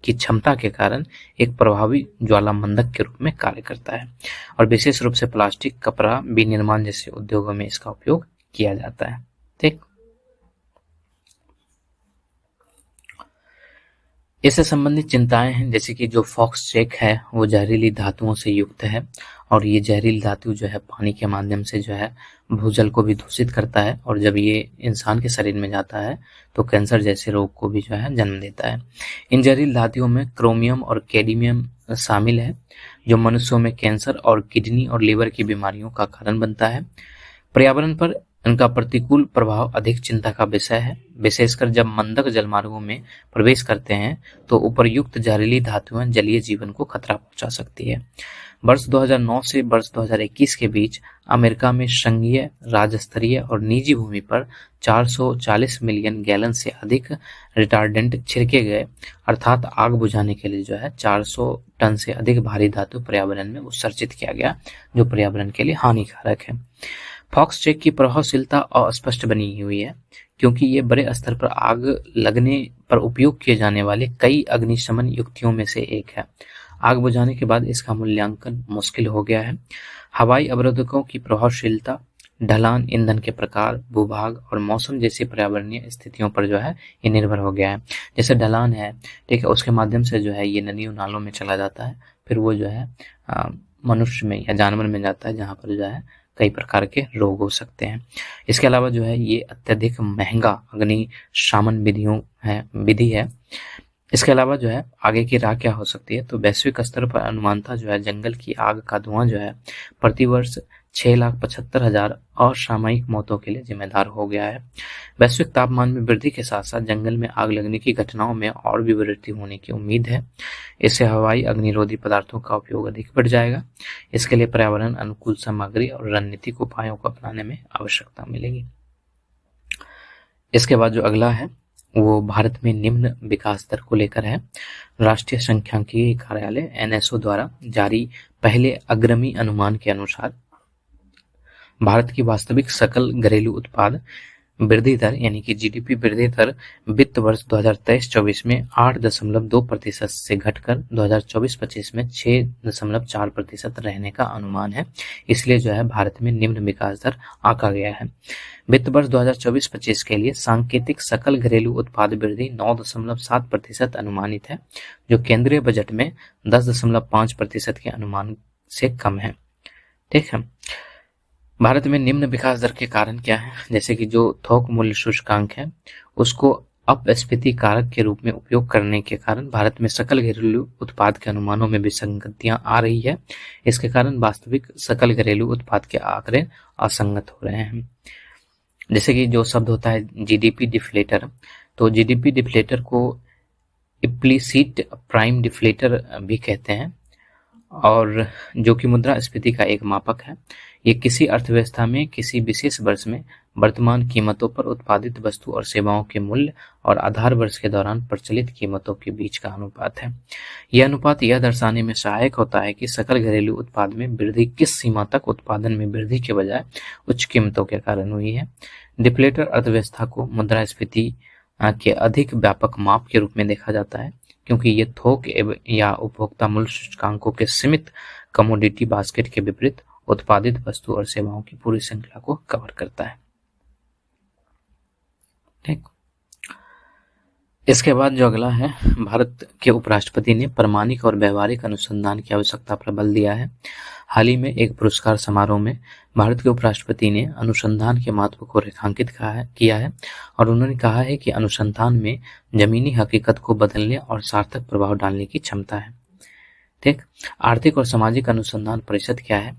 की क्षमता के कारण एक प्रभावी ज्वालामंदक के रूप में कार्य करता है। और विशेष रूप से प्लास्टिक, कपड़ा, विनिर्माण जैसे उद्योगों में इसका उपयोग किया जाता है। ठीक, इससे संबंधित चिंताएं हैं जैसे कि जो फॉक्स चेक है वो जहरीली धातुओं से युक्त है और ये जहरीली धातु जो है पानी के माध्यम से जो है भूजल को भी दूषित करता है और जब ये इंसान के शरीर में जाता है तो कैंसर जैसे रोग को भी जो है जन्म देता है। इन जहरीली धातुओं में क्रोमियम और कैडमियम शामिल है जो मनुष्यों में कैंसर और किडनी और लीवर की बीमारियों का कारण बनता है। पर्यावरण पर इनका प्रतिकूल प्रभाव अधिक चिंता का विषय है, विशेषकर जब मंदक जलमार्गों में प्रवेश करते हैं तो उपर्युक्त जहरीली धातुएं जलीय जीवन को खतरा पहुंचा सकती है। वर्ष 2009 से वर्ष 2021 के बीच अमेरिका में संघीय, राज्य स्तरीय और निजी भूमि पर 440 मिलियन गैलन से अधिक रिटार्डेंट छिड़के गए, अर्थात आग बुझाने के लिए जो है 400 टन से अधिक भारी धातु पर्यावरण में उत्सर्जित किया गया, जो पर्यावरण के लिए हानिकारक है। फॉक्स चेक की प्रभावशीलता अस्पष्ट बनी हुई है क्योंकि ये बड़े स्तर पर आग लगने पर उपयोग किए जाने वाले कई अग्निशमन युक्तियों में से एक है। आग बुझाने के बाद इसका मूल्यांकन मुश्किल हो गया है। हवाई अवरोधकों की प्रभावशीलता, ढलान, ईंधन के प्रकार, भूभाग और मौसम जैसी पर्यावरणीय स्थितियों पर जो है ये निर्भर हो गया है। जैसे ढलान है, ठीक है, उसके माध्यम से जो है ये नदियों नालों में चला जाता है, फिर वो जो है मनुष्य में या जानवर में जाता है जहाँ पर जो है कई प्रकार के रोग हो सकते हैं। इसके अलावा जो है ये अत्यधिक महंगा अग्निशमन विधि है। इसके अलावा जो है आगे की राह क्या हो सकती है? तो वैश्विक स्तर पर अनुमानतः जो है जंगल की आग का धुआं जो है प्रतिवर्ष 6,75,000 असामयिक मौतों के लिए जिम्मेदार हो गया है। वैश्विक तापमान में वृद्धि के साथ साथ जंगल में आग लगने की घटनाओं में और भी वृद्धि होने की उम्मीद है। इससे हवाई अग्निरोधी पदार्थों का उपयोग अधिक बढ़ जाएगा। इसके लिए पर्यावरण अनुकूल सामग्री और रणनीतिक उपायों को अपनाने में आवश्यकता मिलेगी। इसके बाद जो अगला है वो भारत में निम्न विकास दर को लेकर है। राष्ट्रीय सांख्यिकी कार्यालय NSO द्वारा जारी पहले अग्रिमी अनुमान के अनुसार भारत की वास्तविक सकल घरेलू उत्पाद वृद्धि दर यानी कि GDP वृद्धि दर वित्त वर्ष 2023-24 में 8.2% से घटकर 2024-25 में 6.4% रहने का अनुमान है। इसलिए जो है भारत में निम्न विकास दर आंका गया है। वित्त वर्ष 2024-25 के लिए सांकेतिक सकल घरेलू उत्पाद वृद्धि 9.7% अनुमानित है, जो केंद्रीय बजट में 10.5% के अनुमान से कम है। ठीक है। भारत में निम्न विकास दर के कारण क्या है, जैसे कि जो थोक मूल्य सूचकांक है उसको अपस्फीति कारक के रूप में उपयोग करने के कारण भारत में सकल घरेलू उत्पाद के अनुमानों में विसंगतियां आ रही है। इसके कारण वास्तविक सकल घरेलू उत्पाद के आंकड़े असंगत हो रहे हैं। जैसे कि जो शब्द होता है GDP डिफ्लेटर, तो GDP डिफ्लेटर को इम्प्लिसिट प्राइम डिफ्लेटर भी कहते हैं और जो कि मुद्रास्फीति का एक मापक है। ये किसी अर्थव्यवस्था में किसी विशेष वर्ष में वर्तमान कीमतों पर उत्पादित वस्तु और सेवाओं के मूल्य और आधार वर्ष के दौरान प्रचलित कीमतों के बीच का अनुपात है। यह अनुपात यह दर्शाने में सहायक होता है कि सकल घरेलू उत्पाद में वृद्धि किस सीमा तक उत्पादन में वृद्धि के बजाय उच्च कीमतों के कारण हुई है। डिफ्लेटर अर्थव्यवस्था को मुद्रास्फीति के अधिक व्यापक माप के रूप में देखा जाता है, क्योंकि ये थोक या उपभोक्ता मूल्य सूचकांकों के सीमित कमोडिटी बास्केट के विपरीत उत्पादित वस्तु और सेवाओं की पूरी श्रृंखला को कवर करता है। ठीक। इसके बाद जो अगला है, भारत के उपराष्ट्रपति ने प्रामाणिक और व्यवहारिक अनुसंधान की आवश्यकता पर बल दिया है। हाल ही में एक पुरस्कार समारोह में भारत के उपराष्ट्रपति ने अनुसंधान के महत्व को रेखांकित किया है और उन्होंने कहा है कि अनुसंधान में जमीनी हकीकत को बदलने और सार्थक प्रभाव डालने की क्षमता है। ठीक। आर्थिक और सामाजिक अनुसंधान परिषद क्या है,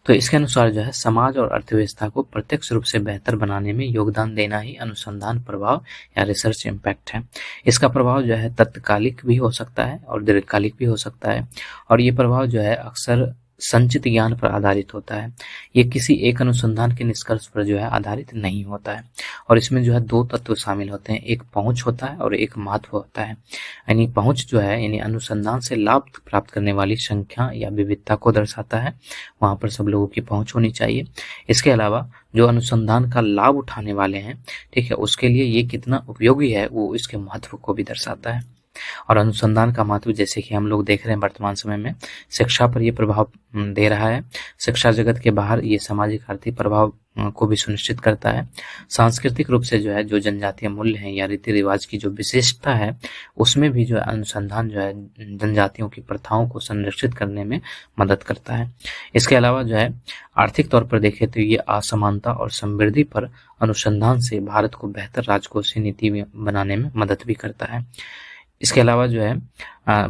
तो इसके अनुसार जो है समाज और अर्थव्यवस्था को प्रत्यक्ष रूप से बेहतर बनाने में योगदान देना ही अनुसंधान प्रभाव या रिसर्च इम्पैक्ट है। इसका प्रभाव जो है तत्कालिक भी हो सकता है और दीर्घकालिक भी हो सकता है और ये प्रभाव जो है अक्सर संचित ज्ञान पर आधारित होता है। ये किसी एक अनुसंधान के निष्कर्ष पर जो है आधारित नहीं होता है और इसमें जो है दो तत्व शामिल होते हैं, एक पहुंच होता है और एक महत्व होता है। यानी पहुंच जो है यानी अनुसंधान से लाभ प्राप्त करने वाली संख्या या विविधता को दर्शाता है, वहां पर सब लोगों की पहुंच होनी चाहिए। इसके अलावा जो अनुसंधान का लाभ उठाने वाले हैं, ठीक है, उसके लिए ये कितना उपयोगी है वो इसके महत्व को भी दर्शाता है। और अनुसंधान का महत्व जैसे कि हम लोग देख रहे हैं वर्तमान समय में शिक्षा पर ये प्रभाव दे रहा है। शिक्षा जगत के बाहर ये सामाजिक आर्थिक प्रभाव को भी सुनिश्चित करता है। सांस्कृतिक रूप से जो है जो जनजातीय मूल्य हैं या रीति रिवाज की जो विशेषता है उसमें भी जो है अनुसंधान जो है जनजातियों की प्रथाओं को संरक्षित करने में मदद करता है। इसके अलावा जो है आर्थिक तौर पर देखें तो ये असमानता और समृद्धि पर अनुसंधान से भारत को बेहतर राजकोषीय नीति बनाने में मदद भी करता है। इसके अलावा जो है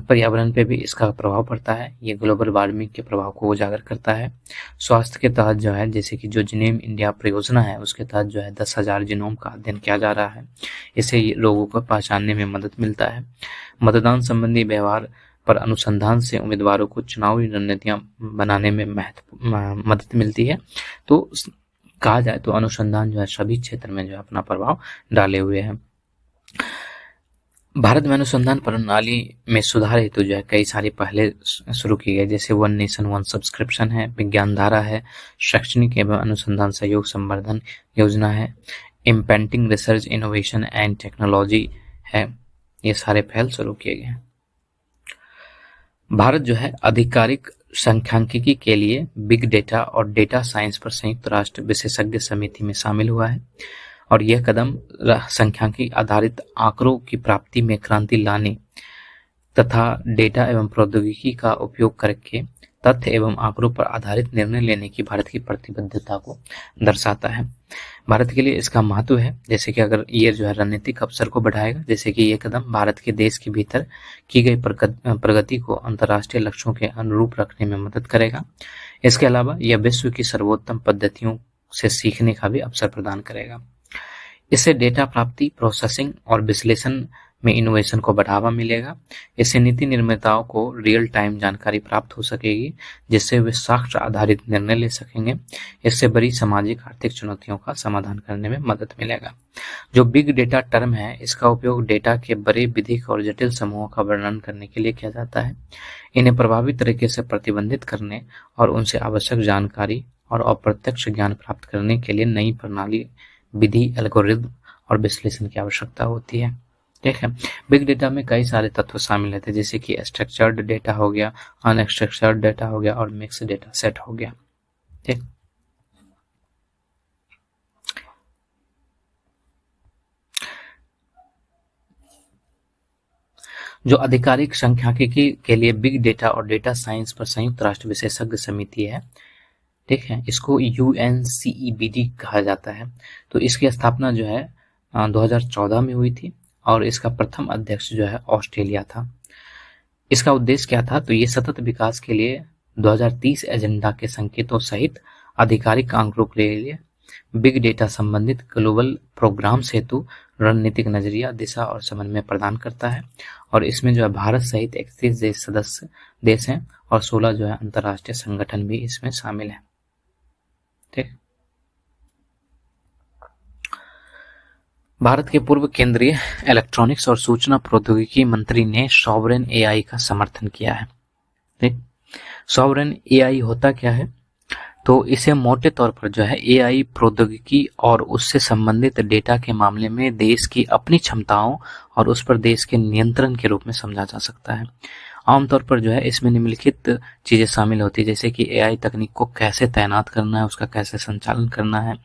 पर्यावरण पे भी इसका प्रभाव पड़ता है। ये ग्लोबल वार्मिंग के प्रभाव को उजागर करता है। स्वास्थ्य के तहत जो है जैसे कि जो जिनोम इंडिया परियोजना है उसके तहत जो है 10,000 जिनोम का अध्ययन किया जा रहा है। इससे रोगों को पहचानने में मदद मिलता है। मतदान संबंधी व्यवहार पर अनुसंधान से उम्मीदवारों को चुनावी रणनीतियां बनाने में मदद मिलती है। तो कहा जाए तो अनुसंधान जो है सभी क्षेत्र में जो है अपना प्रभाव डाले हुए है। भारत में अनुसंधान प्रणाली में सुधार हेतु जो है कई सारी पहले शुरू की गई, जैसे वन नेशन वन सब्सक्रिप्शन है, विज्ञान धारा है, शैक्षणिक एवं अनुसंधान सहयोग संवर्धन योजना है, इम्पेंटिंग रिसर्च इनोवेशन एंड टेक्नोलॉजी है। ये सारे पहल शुरू किए गए हैं। भारत जो है आधिकारिक सांख्यिकी के लिए बिग डेटा और डेटा साइंस पर संयुक्त राष्ट्र विशेषज्ञ समिति में शामिल हुआ है और यह कदम सांख्यिकी आधारित आंकड़ों की प्राप्ति में क्रांति लाने तथा डेटा एवं प्रौद्योगिकी का उपयोग करके तथ्य एवं आंकड़ों पर आधारित निर्णय लेने की भारत की प्रतिबद्धता को दर्शाता है। भारत के लिए इसका महत्व है, जैसे कि अगर ये जो है रणनीतिक अवसर को बढ़ाएगा, जैसे कि ये कदम भारत के देश के भीतर की गई प्रगति को अंतर्राष्ट्रीय लक्ष्यों के अनुरूप रखने में मदद करेगा। इसके अलावा यह विश्व की सर्वोत्तम पद्धतियों से सीखने का भी अवसर प्रदान करेगा। इससे डेटा प्राप्ति, प्रोसेसिंग और विश्लेषण में इनोवेशन को बढ़ावा मिलेगा। इससे नीति निर्माताओं को रियल टाइम जानकारी प्राप्त हो सकेगी, जिससे वे साक्ष्य आधारित निर्णय ले सकेंगे। इससे बड़ी सामाजिक आर्थिक चुनौतियों का समाधान करने में मदद मिलेगा। जो बिग डेटा टर्म है, इसका उपयोग डेटा के बड़े, विधिक और जटिल समूहों का वर्णन करने के लिए किया जाता है। इन्हें प्रभावी तरीके से प्रतिबंधित करने और उनसे आवश्यक जानकारी और अप्रत्यक्ष ज्ञान प्राप्त करने के लिए नई प्रणाली, विधि, एल्गोरिथम और विश्लेषण की आवश्यकता होती है। ठीक है। बिग डेटा में कई सारे तत्व शामिल रहते हैं, जैसे कि स्ट्रक्चर्ड डेटा हो गया, अनस्ट्रक्चर्ड डेटा हो गया और मिक्स डेटा सेट हो गया। ठीक। जो आधिकारिक सांख्यिकी के लिए बिग डेटा और डेटा साइंस पर संयुक्त राष्ट्र विशेषज्ञ समिति है, ठीक है, इसको UNCEBD कहा जाता है। तो इसकी स्थापना जो है 2014 में हुई थी और इसका प्रथम अध्यक्ष जो है ऑस्ट्रेलिया था। इसका उद्देश्य क्या था? तो ये सतत विकास के लिए 2030 एजेंडा के संकेतों सहित आधिकारिक आंकड़ों के लिए बिग डेटा संबंधित ग्लोबल प्रोग्राम हेतु रणनीतिक नजरिया, दिशा और समन्वय प्रदान करता है। और इसमें जो है भारत सहित 31 देश सदस्य देश हैं और 16 जो है अंतर्राष्ट्रीय संगठन भी इसमें शामिल है। ठीक। भारत के पूर्व केंद्रीय इलेक्ट्रॉनिक्स और सूचना प्रौद्योगिकी मंत्री ने सॉवरेन एआई का समर्थन किया है। ठीक। सॉवरेन एआई होता क्या है? तो इसे मोटे तौर पर जो है एआई प्रौद्योगिकी और उससे संबंधित डेटा के मामले में देश की अपनी क्षमताओं और उस पर देश के नियंत्रण के रूप में समझा जा सकता है। आमतौर पर जो है इसमें निम्नलिखित चीजें शामिल होती है, जैसे कि एआई तकनीक को कैसे तैनात करना है, उसका कैसे संचालन करना है,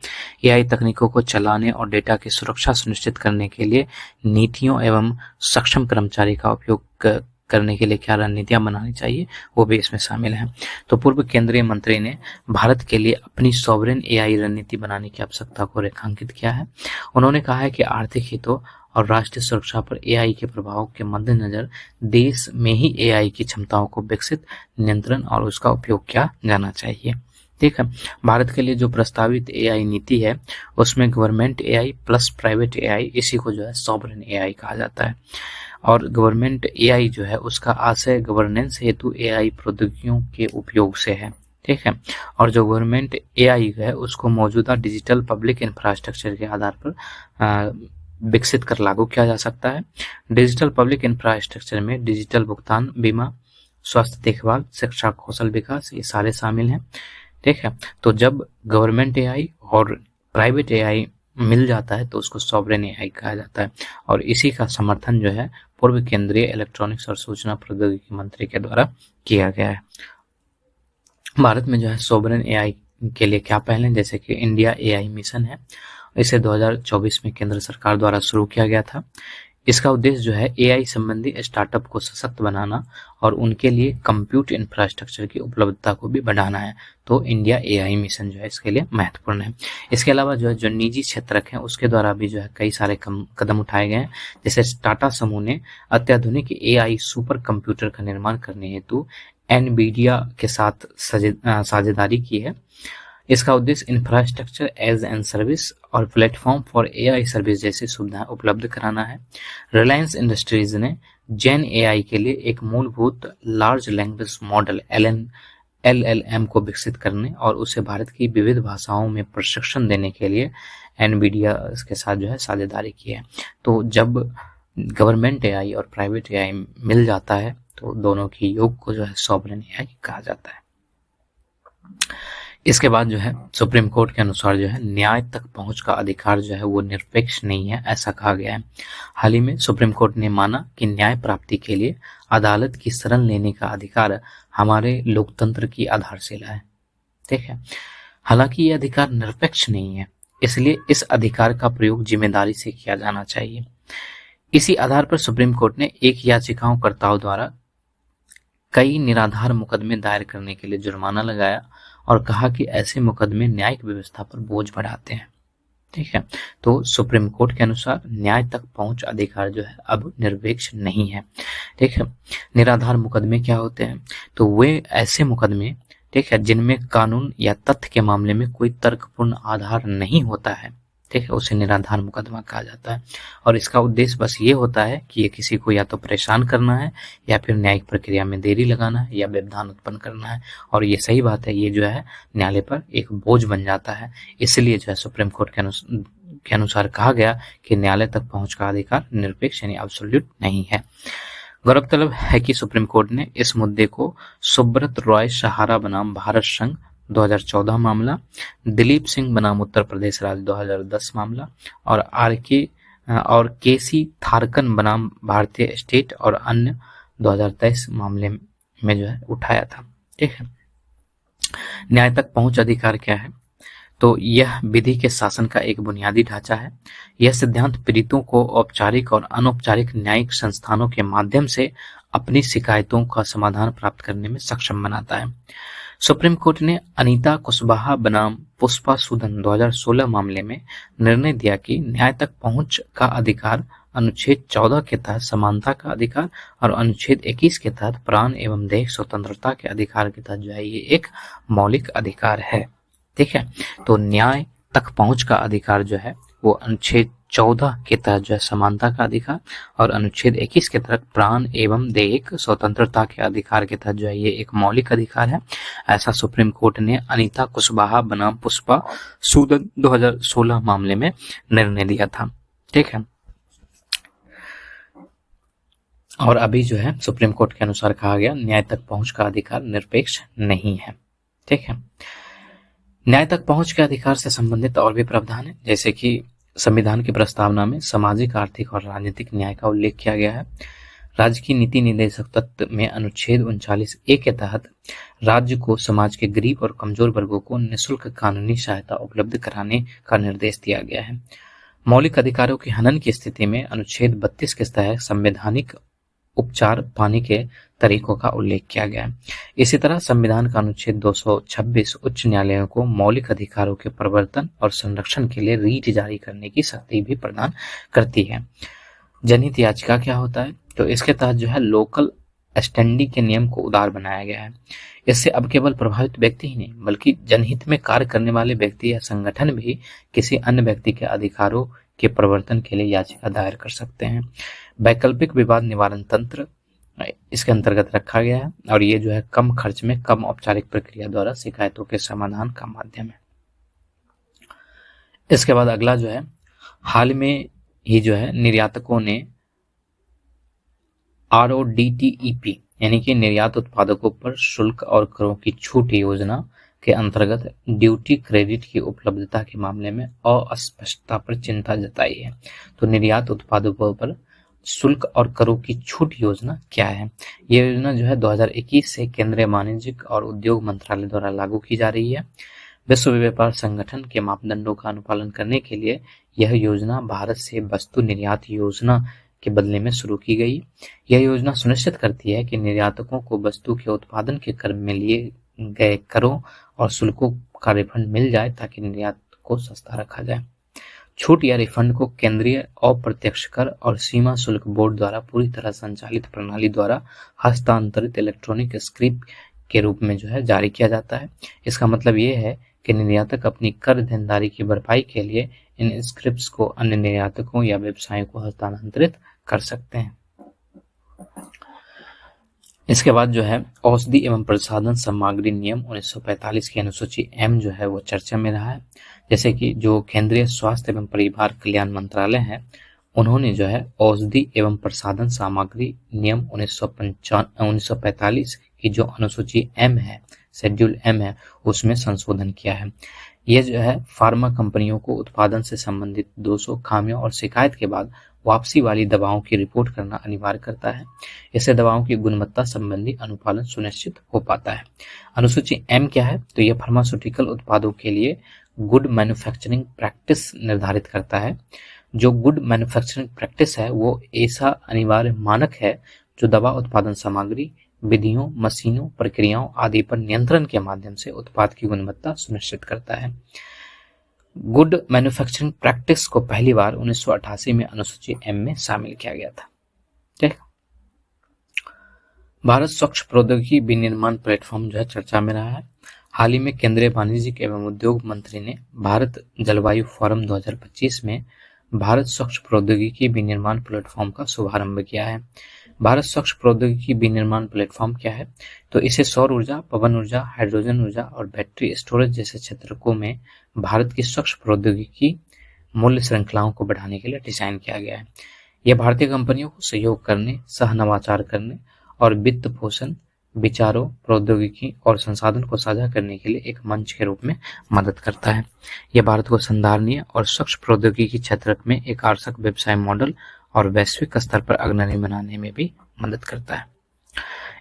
एआई तकनीकों को चलाने और डेटा की सुरक्षा सुनिश्चित करने के लिए नीतियों एवं सक्षम कर्मचारी का उपयोग करने के लिए क्या रणनीतियां बनानी चाहिए, वो भी इसमें शामिल है। तो पूर्व केंद्रीय मंत्री ने भारत के लिए अपनी सॉवरेन एआई रणनीति बनाने की आवश्यकता को रेखांकित किया है। उन्होंने कहा है कि आर्थिक हितों और राष्ट्रीय सुरक्षा पर एआई के प्रभाव के मद्देनजर देश में ही एआई की क्षमताओं को विकसित, नियंत्रण और उसका उपयोग किया जाना चाहिए। ठीक है। भारत के लिए जो प्रस्तावित एआई नीति है उसमें government AI plus private AI, इसी को जो है सॉवरेन एआई कहा जाता है। और गवर्नमेंट एआई जो है उसका आशय गवर्नेंस हेतु एआई प्रौद्योगिकियों के उपयोग से है। ठीक है। और जो गवर्नमेंट एआई है उसको मौजूदा डिजिटल पब्लिक इंफ्रास्ट्रक्चर के आधार पर विकसित कर लागू किया जा सकता है। डिजिटल पब्लिक इंफ्रास्ट्रक्चर में डिजिटल भुगतान, बीमा, स्वास्थ्य देखभाल, शिक्षा, कौशल विकास, ये सारे शामिल हैं। ठीक है। तो जब गवर्नमेंट एआई और प्राइवेट एआई मिल जाता है तो उसको सॉवरेन एआई कहा जाता है और इसी का समर्थन जो है पूर्व केंद्रीय इलेक्ट्रॉनिक्स और सूचना प्रौद्योगिकी मंत्री के द्वारा किया गया है। भारत में जो है सॉवरेन एआई के लिए क्या पहल है, जैसे कि इंडिया एआई मिशन है, इसे 2024 में केंद्र सरकार द्वारा शुरू किया गया था। इसका उद्देश्य जो है एआई संबंधी स्टार्टअप को सशक्त बनाना और उनके लिए कंप्यूट इंफ्रास्ट्रक्चर की उपलब्धता को भी बढ़ाना है। तो इंडिया एआई मिशन जो है इसके लिए महत्वपूर्ण है। इसके अलावा जो है जो निजी क्षेत्रक हैं उसके द्वारा भी जो है कई सारे कदम उठाए गए हैं, जैसे टाटा समूह ने अत्याधुनिक एआई सुपर कंप्यूटर का निर्माण करने हेतु एनवीडिया के साथ साझेदारी की है। इसका उद्देश्य इंफ्रास्ट्रक्चर एज एन सर्विस और प्लेटफॉर्म फॉर एआई सर्विस जैसी सुविधाएं उपलब्ध कराना है। रिलायंस इंडस्ट्रीज ने जेन एआई के लिए एक मूलभूत लार्ज लैंग्वेज मॉडल LLM को विकसित करने और उसे भारत की विविध भाषाओं में प्रशिक्षण देने के लिए एनवीडिया के साथ जो है साझेदारी की है। तो जब गवर्नमेंट एआई और प्राइवेट एआई मिल जाता है तो दोनों की योग को जो है सॉवरेन एआई कहा जाता है। इसके बाद जो है सुप्रीम कोर्ट के अनुसार जो है न्याय तक पहुंच का अधिकार जो है वो निरपेक्ष नहीं है, ऐसा कहा गया है। हाल ही में सुप्रीम कोर्ट ने माना कि न्याय प्राप्ति के लिए अदालत की शरण लेने का अधिकार हमारे लोकतंत्र की आधारशिला है। ठीक है। हालांकि ये अधिकार निरपेक्ष नहीं है, इसलिए इस अधिकार का प्रयोग जिम्मेदारी से किया जाना चाहिए। इसी आधार पर सुप्रीम कोर्ट ने एक याचिकाकर्ताओं द्वारा कई निराधार मुकदमे दायर करने के लिए जुर्माना लगाया और कहा कि ऐसे मुकदमे न्यायिक व्यवस्था पर बोझ बढ़ाते हैं। ठीक है, तो सुप्रीम कोर्ट के अनुसार न्याय तक पहुंच अधिकार जो है अब निरपेक्ष नहीं है। ठीक है, निराधार मुकदमे क्या होते हैं? तो वे ऐसे मुकदमे, ठीक है, जिनमें कानून या तथ्य के मामले में कोई तर्कपूर्ण आधार नहीं होता है, ठीक है, उसे निराधार मुकदमा कहा जाता है। और इसका उद्देश्य बस ये होता है कि ये किसी को या तो परेशान करना है या फिर न्यायिक प्रक्रिया में देरी लगाना है या व्यवधान उत्पन्न करना है। और ये सही बात है, ये जो है न्यायालय पर एक बोझ बन जाता है। इसलिए जो है सुप्रीम कोर्ट के अनुसार कहा गया कि न्यायालय तक पहुंच का अधिकार निरपेक्ष यानी एब्सोल्यूट नहीं है। गौरतलब है कि सुप्रीम कोर्ट ने इस मुद्दे को सुब्रत रॉय सहारा बनाम भारत संघ 2014 मामला, दिलीप सिंह बनाम उत्तर प्रदेश राज्य 2010 मामला और केसी थारकन बनाम भारतीय स्टेट और अन्य 2023 मामले में जो है उठाया था। ठीक है, न्याय तक पहुंच अधिकार क्या है? तो यह विधि के शासन का एक बुनियादी ढांचा है। यह सिद्धांत पीड़ितों को औपचारिक और अनौपचारिक न्यायिक संस्थानों के माध्यम से अपनी शिकायतों का समाधान प्राप्त करने में सक्षम बनाता है। सुप्रीम कोर्ट ने अनीता कुशवाहा बनाम पुष्पा सूदन 2016 मामले में निर्णय दिया कि न्याय तक पहुंच का अधिकार अनुच्छेद 14 के तहत समानता का अधिकार और अनुच्छेद 21 के तहत प्राण एवं देह स्वतंत्रता के अधिकार के तहत जो है ये एक मौलिक अधिकार है। ठीक है, तो न्याय तक पहुंच का अधिकार जो है वो अनुच्छेद 14 के तहत जो है समानता का अधिकार और अनुच्छेद 21 के तहत प्राण एवं देहिक स्वतंत्रता के अधिकार के तहत जो है ये एक मौलिक अधिकार है। ऐसा सुप्रीम कोर्ट ने अनीता कुशवाहा बनाम पुष्पा सूदन 2016 मामले में निर्णय दिया था। ठीक है, और अभी जो है सुप्रीम कोर्ट के अनुसार कहा गया न्याय तक पहुंच का अधिकार निरपेक्ष नहीं है। ठीक है, न्याय तक पहुंच के अधिकार से संबंधित और भी प्रावधान है, जैसे कि संविधान की प्रस्तावना में सामाजिक, आर्थिक और राजनीतिक न्याय का उल्लेख किया गया है। राज्य की नीति निर्देशक तत्व में अनुच्छेद 39A के तहत राज्य को समाज के गरीब और कमजोर वर्गों को निःशुल्क कानूनी सहायता उपलब्ध कराने का निर्देश दिया गया है। मौलिक अधिकारों के हनन की स्थिति में अनुच्छेद 32 के तहत संवैधानिक उपचार पाने के तरीकों का उल्लेख किया गया है। इसी तरह संविधान का अनुच्छेद 226 उच्च न्यायालयों को मौलिक अधिकारों के प्रवर्तन और संरक्षण के लिए रीट जारी करने की शक्ति भी प्रदान करती है। जनहित याचिका क्या होता है? तो इसके तहत जो है लोकल स्टैंडिंग के नियम को उदार बनाया गया है। इससे अब केवल प्रभावित व्यक्ति ही नहीं बल्कि जनहित में कार्य करने वाले व्यक्ति या संगठन भी किसी अन्य व्यक्ति के अधिकारों के प्रवर्तन के लिए याचिका दायर कर सकते हैं। वैकल्पिक विवाद निवारण तंत्र इसके अंतर्गत रखा गया है और ये जो है कम खर्च में कम औपचारिक प्रक्रिया द्वारा शिकायतों के समाधान का माध्यम है। इसके बाद अगला जो है, हाल में ही जो है निर्यातकों ने RODTEP यानी कि निर्यात उत्पादकों पर शुल्क और करों की छूट योजना के अंतर्गत ड्यूटी क्रेडिट की उपलब्धता के मामले में अस्पष्टता पर चिंता जताई है। तो निर्यात उत्पादकों पर शुल्क और करों की छूट योजना क्या है? यह योजना जो है 2021 से केंद्रीय वाणिज्यिक और उद्योग मंत्रालय द्वारा लागू की जा रही है। विश्व व्यापार संगठन के मापदंडों का अनुपालन करने के लिए यह योजना भारत से वस्तु निर्यात योजना के बदले में शुरू की गई। यह योजना सुनिश्चित करती है कि निर्यातकों को वस्तु के उत्पादन के क्रम में लिए गए करों और शुल्कों का रिफंड मिल जाए ताकि निर्यात को सस्ता रखा जाए। छूट या रिफंड को केंद्रीय अप्रत्यक्ष कर और सीमा शुल्क बोर्ड द्वारा पूरी तरह संचालित प्रणाली द्वारा हस्तांतरित इलेक्ट्रॉनिक स्क्रिप्ट के रूप में जो है जारी किया जाता है। इसका मतलब ये है कि निर्यातक अपनी कर देनदारी की भरपाई के लिए इन स्क्रिप्ट्स को अन्य निर्यातकों या व्यवसायों को हस्तांतरित कर सकते हैं। इसके बाद जो है औषधि एवं प्रसाधन सामग्री नियम 1945 की अनुसूची M जो है वो चर्चा में रहा है। जैसे कि जो केंद्रीय स्वास्थ्य एवं परिवार कल्याण मंत्रालय है उन्होंने जो है औषधि एवं प्रसाधन सामग्री नियम 1945 की जो अनुसूची M है, शेड्यूल M है, उसमें संशोधन किया है। यह जो है फार्मा कंपनियों को उत्पादन से संबंधित दोषों, खामियों और शिकायत के बाद वापसी वाली दवाओं की रिपोर्ट करना अनिवार्य करता है। इससे दवाओं की गुणवत्ता संबंधी अनुपालन सुनिश्चित हो पाता है। अनुसूची M क्या है? तो यह फार्मास्यूटिकल उत्पादों के लिए गुड मैन्युफैक्चरिंग प्रैक्टिस निर्धारित करता है। जो गुड मैन्युफैक्चरिंग प्रैक्टिस है वो ऐसा अनिवार्य मानक है जो दवा उत्पादन सामग्री, विधियों, मशीनों, प्रक्रियाओं आदि पर नियंत्रण के माध्यम से उत्पाद की गुणवत्ता सुनिश्चित करता है। गुड मैन्युफैक्चरिंग प्रैक्टिस को पहली बार 1988 में अनुसूची M में शामिल किया गया था। ठीक, भारत स्वच्छ प्रौद्योगिकी विनिर्माण प्लेटफॉर्म जो है चर्चा में रहा है। हाल ही में केंद्रीय वाणिज्य एवं उद्योग मंत्री ने भारत जलवायु फोरम 2025 में भारत स्वच्छ प्रौद्योगिकी विनिर्माण प्लेटफॉर्म का शुभारंभ किया है। भारत स्वच्छ प्रौद्योगिकी विनिर्माण प्लेटफॉर्म क्या है? तो इसे सौर ऊर्जा, पवन ऊर्जा, हाइड्रोजन ऊर्जा और बैटरी स्टोरेज जैसे क्षेत्रों में भारत की स्वच्छ प्रौद्योगिकी मूल्य श्रृंखलाओं को बढ़ाने के लिए डिजाइन किया गया है। यह भारतीय कंपनियों को सहयोग करने, सह नवाचार करने और वित्त पोषण, विचारों, प्रौद्योगिकी और संसाधन को साझा करने के लिए एक मंच के रूप में मदद करता है। यह भारत को संधारणीय और स्वच्छ प्रौद्योगिकी क्षेत्र में एक आकर्षक व्यवसाय मॉडल और वैश्विक स्तर पर अग्रणी बनाने में भी मदद करता है।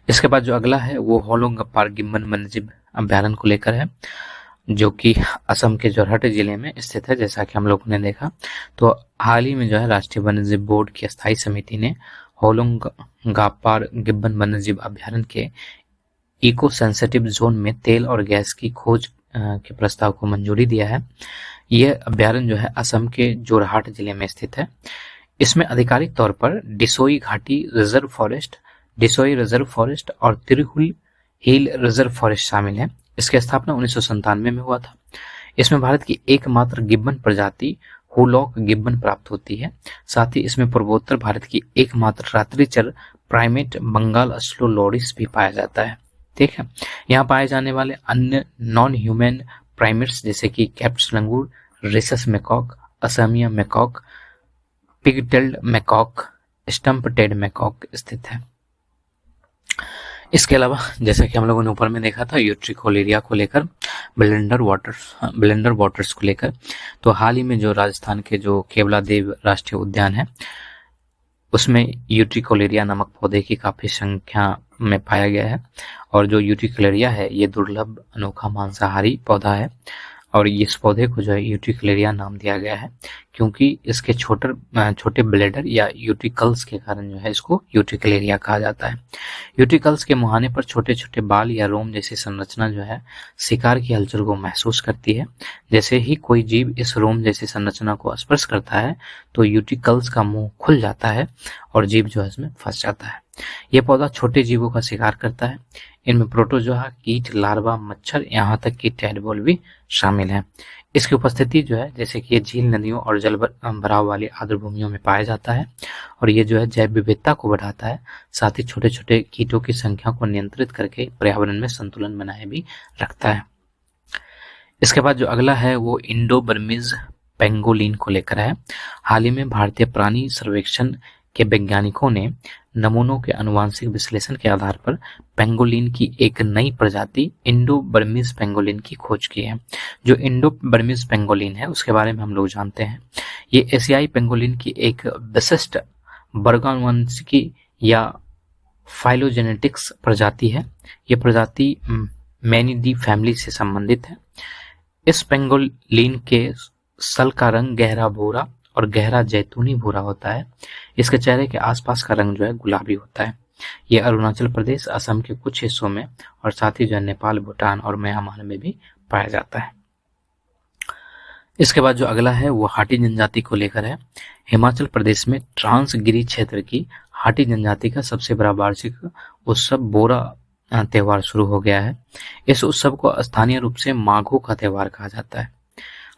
इसके बाद जो अगला है वो होलोंगपार गिब्बन वन्यजीव अभ्यारण्य को लेकर है, जो कि असम के जोरहट जिले में स्थित है। जैसा कि हम लोगों ने देखा, तो हाल ही में जो है राष्ट्रीय वन्यजीव बोर्ड की स्थायी समिति ने होलोंगपार गिब्बन वन्यजीव अभ्यारण्य के इको सेंसिटिव जोन में तेल और गैस की खोज के प्रस्ताव को मंजूरी दिया है। यह अभ्यारण्य जो है असम के जोरहाट जिले में स्थित है। इसमें आधिकारिक तौर पर डिसोई घाटी रिजर्व फॉरेस्ट, डिसोई रिजर्व फॉरेस्ट और तिरुहुल हिल रिजर्व फॉरेस्ट शामिल है। इसकी स्थापना 1997 में हुआ था। इसमें भारत की एकमात्र गिब्बन प्रजाति हुलॉक गिब्बन प्राप्त होती है। साथ ही इसमें पूर्वोत्तर भारत की एकमात्र रात्रिचर प्राइमेट बंगाल स्लो लोरिस भी पाया जाता है। ठीक है, यहाँ पाए जाने वाले अन्य नॉन ह्यूमन प्राइमेट्स जैसे कि कैप्स लंगूर, रेसस मैकॉक, असमिया मैकॉक, पिगटेल्ड मैकॉक, स्टम्प टेड मैकॉक स्थित है। इसके अलावा जैसा कि हम लोगों ने ऊपर में देखा था यूट्रिकोलेरिया को लेकर, ब्लेंडर वाटर्स को लेकर, तो हाल ही में जो राजस्थान के जो केवलादेव राष्ट्रीय उद्यान है उसमें यूट्रिकोलेरिया नामक पौधे की काफी संख्या में पाया गया है। और जो यूट्रिकोलेरिया है ये दुर्लभ अनोखा मांसाहारी पौधा है और इस पौधे को जो है यूट्रिकोलेरिया नाम दिया गया है क्योंकि इसके छोटे ब्लेडर या यूट्रिकल्स के कारण जो है इसको यूट्रिकोलेरिया कहा जाता है। यूट्रिकल्स के मुहाने पर छोटे छोटे बाल या रोम जैसी संरचना जो है शिकार की हलचल को महसूस करती है। जैसे ही कोई जीव इस रोम जैसी संरचना को स्पर्श करता है तो यूट्रिकल्स का मुंह खुल जाता है और जीव जो है इसमें फंस जाता है। यह पौधा छोटे जीवों का शिकार करता है। इनमें प्रोटोजोआ, कीट, लार्वा, मच्छर, यहाँ तक कि टैडपोल भी शामिल है। इसकी उपस्थिति जो है जैसे कि ये झील, नदियों और जल भराव वाली आर्द्रभूमियों में पाया जाता है और ये जो है जैव विविधता को बढ़ाता है। साथ ही छोटे छोटे कीटों की संख्या को नियंत्रित करके पर्यावरण में संतुलन बनाए भी रखता है। इसके बाद जो अगला है वो इंडो बर्मीज पेंगोलिन को लेकर है। हाल ही में भारतीय प्राणी सर्वेक्षण के वैज्ञानिकों ने नमूनों के आनुवंशिक विश्लेषण के आधार पर पेंगोलिन की एक नई प्रजाति इंडो बर्मीज पेंगोलिन की खोज की है। जो इंडो बर्मीज पेंगोलिन है उसके बारे में हम लोग जानते हैं। ये एशियाई पेंगोलिन की एक विशिष्ट वर्गानुवंशिकी या फाइलोजेनेटिक्स प्रजाति है। ये प्रजाति मैनिडी फैमिली से संबंधित है। इस पेंगोलिन के सल का रंग गहरा भूरा और गहरा जैतूनी भूरा होता है। इसके चेहरे के आसपास का रंग जो है गुलाबी होता है। यह अरुणाचल प्रदेश, असम के कुछ हिस्सों में और साथ ही जो है नेपाल, भूटान और म्यांमार में भी पाया जाता है। इसके बाद जो अगला है वो हाटी जनजाति को लेकर है। हिमाचल प्रदेश में ट्रांसगिरी क्षेत्र की हाटी जनजाति का सबसे बड़ा वार्षिक उत्सव बोरा त्योहार शुरू हो गया है। इस उत्सव को स्थानीय रूप से माघो का त्योहार कहा जाता है।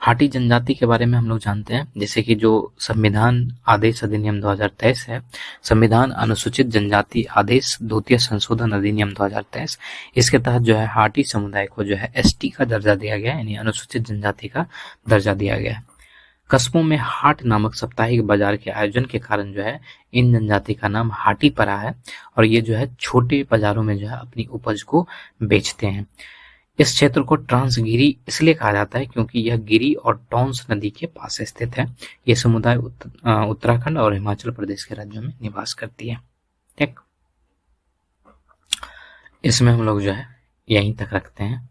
हाटी जनजाति के बारे में हम लोग जानते हैं जैसे कि जो संविधान आदेश अधिनियम 2023 है, संविधान अनुसूचित जनजाति आदेश द्वितीय संशोधन अधिनियम 2023, इसके तहत जो है हाटी समुदाय को जो है एसटी का दर्जा दिया गया है, यानी अनुसूचित जनजाति का दर्जा दिया गया है। कस्बों में हाट नामक साप्ताहिक बाजार के आयोजन के कारण जो है इन जनजाति का नाम हाटी पड़ा है और ये जो है छोटे बाजारों में जो है अपनी उपज को बेचते हैं। इस क्षेत्र को ट्रांसगिरी इसलिए कहा जाता है क्योंकि यह गिरी और टॉन्स नदी के पास स्थित है। यह समुदाय उत्तराखंड और हिमाचल प्रदेश के राज्यों में निवास करती है। ठीक, इसमें हम लोग जो है यहीं तक रखते हैं।